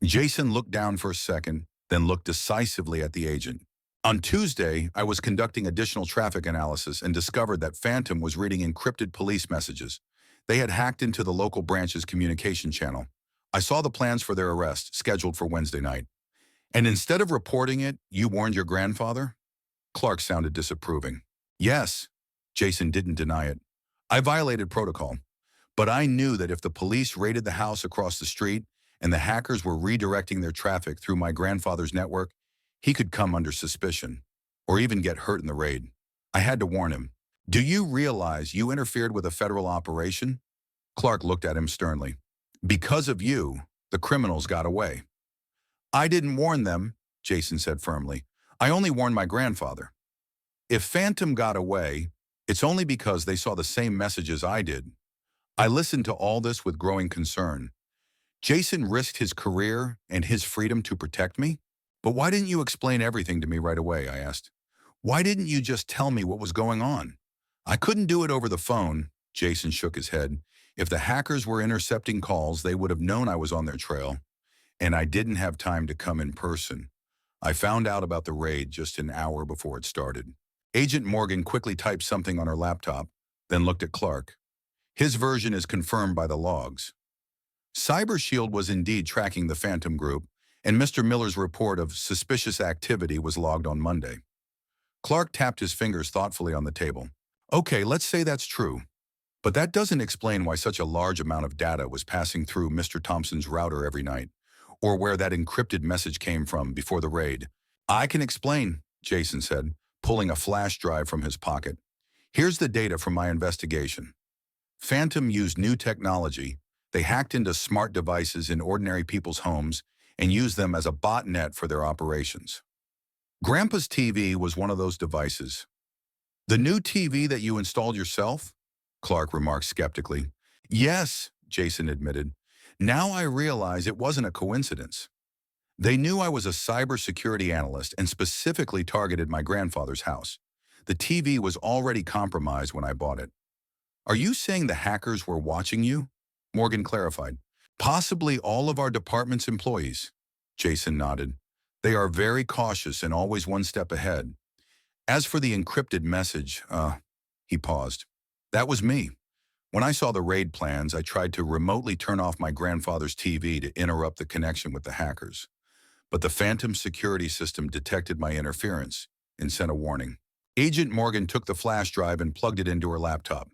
A: Jason looked down for a second, then looked decisively at the agent. On Tuesday, I was conducting additional traffic analysis and discovered that Phantom was reading encrypted police messages. They had hacked into the local branch's communication channel. I saw the plans for their arrest, scheduled for Wednesday night. And instead of reporting it, you warned your grandfather? Clark sounded disapproving. Yes, Jason didn't deny it. I violated protocol. But I knew that if the police raided the house across the street and the hackers were redirecting their traffic through my grandfather's network, he could come under suspicion, or even get hurt in the raid. I had to warn him. Do you realize you interfered with a federal operation? Clark looked at him sternly. Because of you, the criminals got away. I didn't warn them, Jason said firmly. I only warned my grandfather. If Phantom got away, it's only because they saw the same messages I did. I listened to all this with growing concern. Jason risked his career and his freedom to protect me? But why didn't you explain everything to me right away, I asked. Why didn't you just tell me what was going on? I couldn't do it over the phone, Jason shook his head. If the hackers were intercepting calls, they would have known I was on their trail. And I didn't have time to come in person. I found out about the raid just an hour before it started. Agent Morgan quickly typed something on her laptop, then looked at Clark. His version is confirmed by the logs. CyberShield was indeed tracking the Phantom Group, and Mr. Miller's report of suspicious activity was logged on Monday. Clark tapped his fingers thoughtfully on the table. Okay, let's say that's true. But that doesn't explain why such a large amount of data was passing through Mr. Thompson's router every night, or where that encrypted message came from before the raid. I can explain, Jason said, pulling a flash drive from his pocket. Here's the data from my investigation. Phantom used new technology. They hacked into smart devices in ordinary people's homes and used them as a botnet for their operations. Grandpa's TV was one of those devices. The new TV that you installed yourself? Clark remarked skeptically. Yes, Jason admitted. Now I realize it wasn't a coincidence. They knew I was a cybersecurity analyst and specifically targeted my grandfather's house. The TV was already compromised when I bought it. Are you saying the hackers were watching you? Morgan clarified. Possibly all of our department's employees. Jason nodded. They are very cautious and always one step ahead. As for the encrypted message, he paused. That was me. When I saw the raid plans, I tried to remotely turn off my grandfather's TV to interrupt the connection with the hackers. But the Phantom security system detected my interference and sent a warning. Agent Morgan took the flash drive and plugged it into her laptop.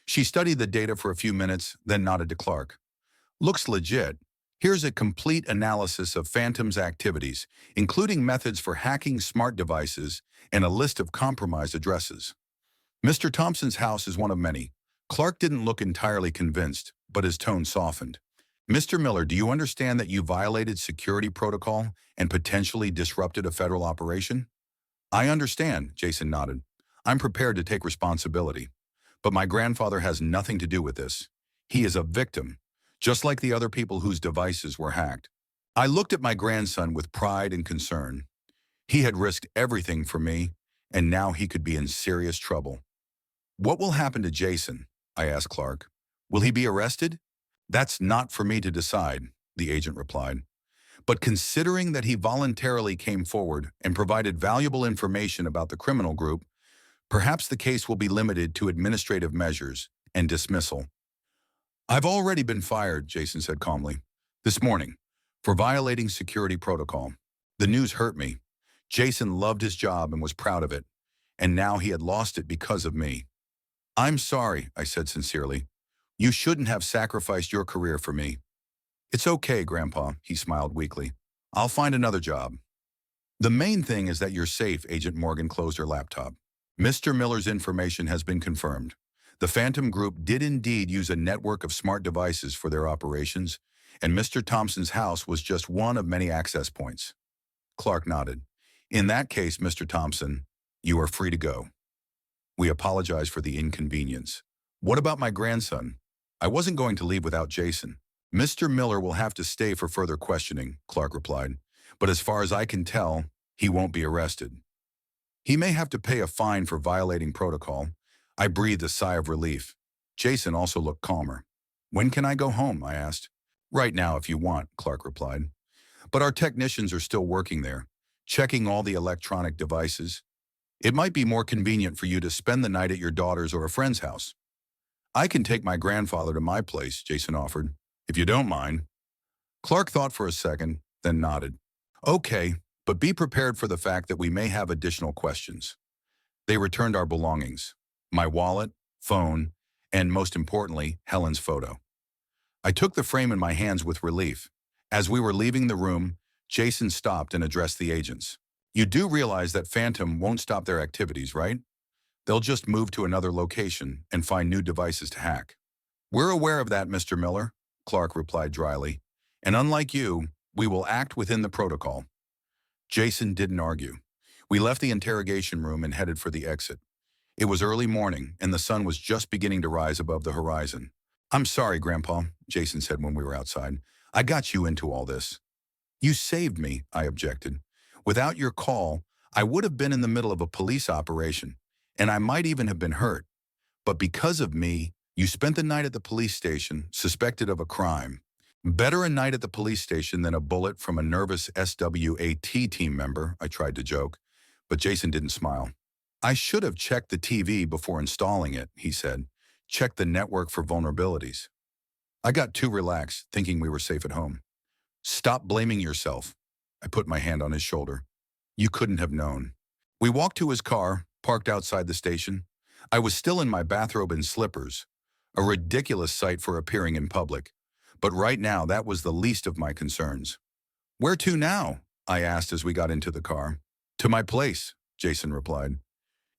A: She studied the data for a few minutes, then nodded to Clark. Looks legit. Here's a complete analysis of Phantom's activities, including methods for hacking smart devices and a list of compromised addresses. Mr. Thompson's house is one of many. Clark didn't look entirely convinced, but his tone softened. Mr. Miller, do you understand that you violated security protocol and potentially disrupted a federal operation? I understand, Jason nodded. I'm prepared to take responsibility. But my grandfather has nothing to do with this. He is a victim, just like the other people whose devices were hacked. I looked at my grandson with pride and concern. He had risked everything for me, and now he could be in serious trouble. What will happen to Jason? I asked Clark. Will he be arrested? That's not for me to decide, the agent replied. But considering that he voluntarily came forward and provided valuable information about the criminal group, perhaps the case will be limited to administrative measures and dismissal. I've already been fired, Jason said calmly, this morning, for violating security protocol. The news hurt me. Jason loved his job and was proud of it, and now he had lost it because of me. I'm sorry, I said sincerely. You shouldn't have sacrificed your career for me. It's okay, Grandpa, he smiled weakly. I'll find another job. The main thing is that you're safe, Agent Morgan closed her laptop. Mr. Miller's information has been confirmed. The Phantom Group did indeed use a network of smart devices for their operations, and Mr. Thompson's house was just one of many access points. Clark nodded. In that case, Mr. Thompson, you are free to go. We apologize for the inconvenience. What about my grandson? I wasn't going to leave without Jason. Mr. Miller will have to stay for further questioning, Clark replied. But as far as I can tell, he won't be arrested. He may have to pay a fine for violating protocol. I breathed a sigh of relief. Jason also looked calmer. When can I go home? I asked. Right now, if you want, Clark replied. But our technicians are still working there, checking all the electronic devices. It might be more convenient for you to spend the night at your daughter's or a friend's house. I can take my grandfather to my place, Jason offered, if you don't mind. Clark thought for a second, then nodded. Okay, but be prepared for the fact that we may have additional questions. They returned our belongings, my wallet, phone, and most importantly, Helen's photo. I took the frame in my hands with relief. As we were leaving the room, Jason stopped and addressed the agents. You do realize that Phantom won't stop their activities, right? They'll just move to another location and find new devices to hack. We're aware of that, Mr. Miller, Clark replied dryly. And unlike you, we will act within the protocol. Jason didn't argue. We left the interrogation room and headed for the exit. It was early morning, and the sun was just beginning to rise above the horizon. I'm sorry, Grandpa, Jason said when we were outside. I got you into all this. You saved me, I objected. Without your call, I would have been in the middle of a police operation, and I might even have been hurt. But because of me, you spent the night at the police station, suspected of a crime. Better a night at the police station than a bullet from a nervous SWAT team member, I tried to joke, but Jason didn't smile. I should have checked the TV before installing it, he said. Check the network for vulnerabilities. I got too relaxed, thinking we were safe at home. Stop blaming yourself. I put my hand on his shoulder. You couldn't have known. We walked to his car, parked outside the station. I was still in my bathrobe and slippers, a ridiculous sight for appearing in public. But right now, that was the least of my concerns. Where to now? I asked as we got into the car. To my place, Jason replied.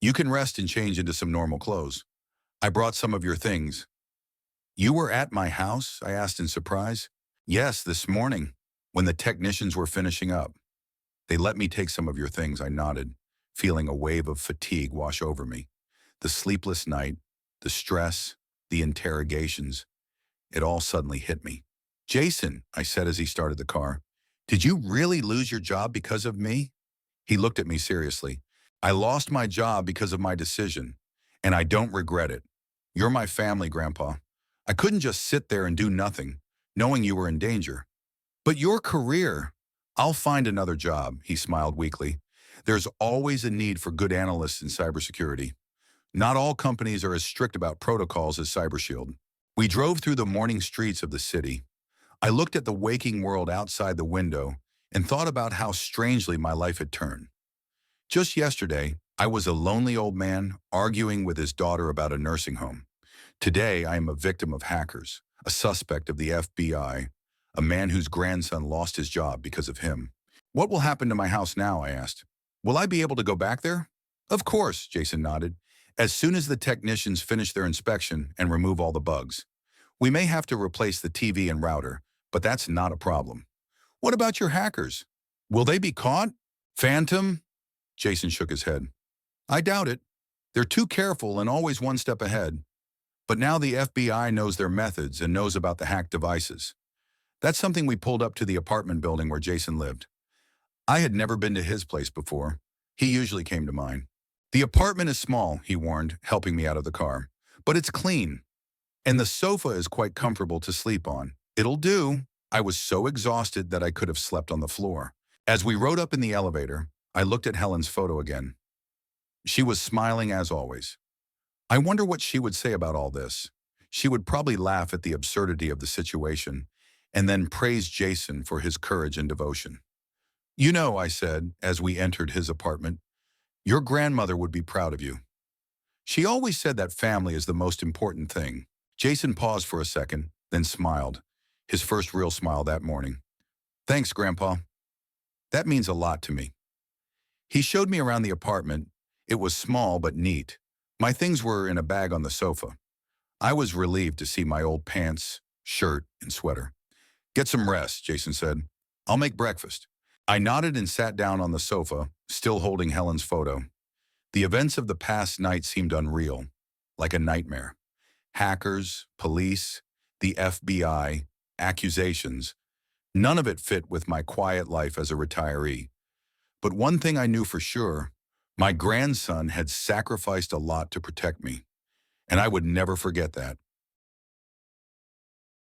A: You can rest and change into some normal clothes. I brought some of your things. You were at my house? I asked in surprise. Yes, this morning, when the technicians were finishing up. They let me take some of your things, I nodded, feeling a wave of fatigue wash over me. The sleepless night, the stress, the interrogations, it all suddenly hit me. Jason, I said as he started the car, did you really lose your job because of me? He looked at me seriously. I lost my job because of my decision, and I don't regret it. You're my family, Grandpa. I couldn't just sit there and do nothing, knowing you were in danger. But your career, I'll find another job, he smiled weakly. There's always a need for good analysts in cybersecurity. Not all companies are as strict about protocols as CyberShield. We drove through the morning streets of the city. I looked at the waking world outside the window and thought about how strangely my life had turned. Just yesterday, I was a lonely old man arguing with his daughter about a nursing home. Today, I am a victim of hackers, a suspect of the FBI, a man whose grandson lost his job because of him. What will happen to my house now, I asked. Will I be able to go back there? Of course, Jason nodded, as soon as the technicians finish their inspection and remove all the bugs. We may have to replace the TV and router, but that's not a problem. What about your hackers? Will they be caught? Phantom? Jason shook his head. I doubt it. They're too careful and always one step ahead. But now the FBI knows their methods and knows about the hacked devices. That's something we pulled up to the apartment building where Jason lived. I had never been to his place before. He usually came to mine. The apartment is small, he warned, helping me out of the car. But it's clean. And the sofa is quite comfortable to sleep on. It'll do. I was so exhausted that I could have slept on the floor. As we rode up in the elevator, I looked at Helen's photo again. She was smiling as always. I wonder what she would say about all this. She would probably laugh at the absurdity of the situation and then praise Jason for his courage and devotion. You know, I said, as we entered his apartment, your grandmother would be proud of you. She always said that family is the most important thing. Jason paused for a second, then smiled, his first real smile that morning. Thanks, Grandpa. That means a lot to me. He showed me around the apartment. It was small but neat. My things were in a bag on the sofa. I was relieved to see my old pants, shirt, and sweater. Get some rest, Jason said. I'll make breakfast. I nodded and sat down on the sofa, still holding Helen's photo. The events of the past night seemed unreal, like a nightmare. Hackers, police, the FBI, accusations. None of it fit with my quiet life as a retiree. But one thing I knew for sure, my grandson had sacrificed a lot to protect me, and I would never forget that.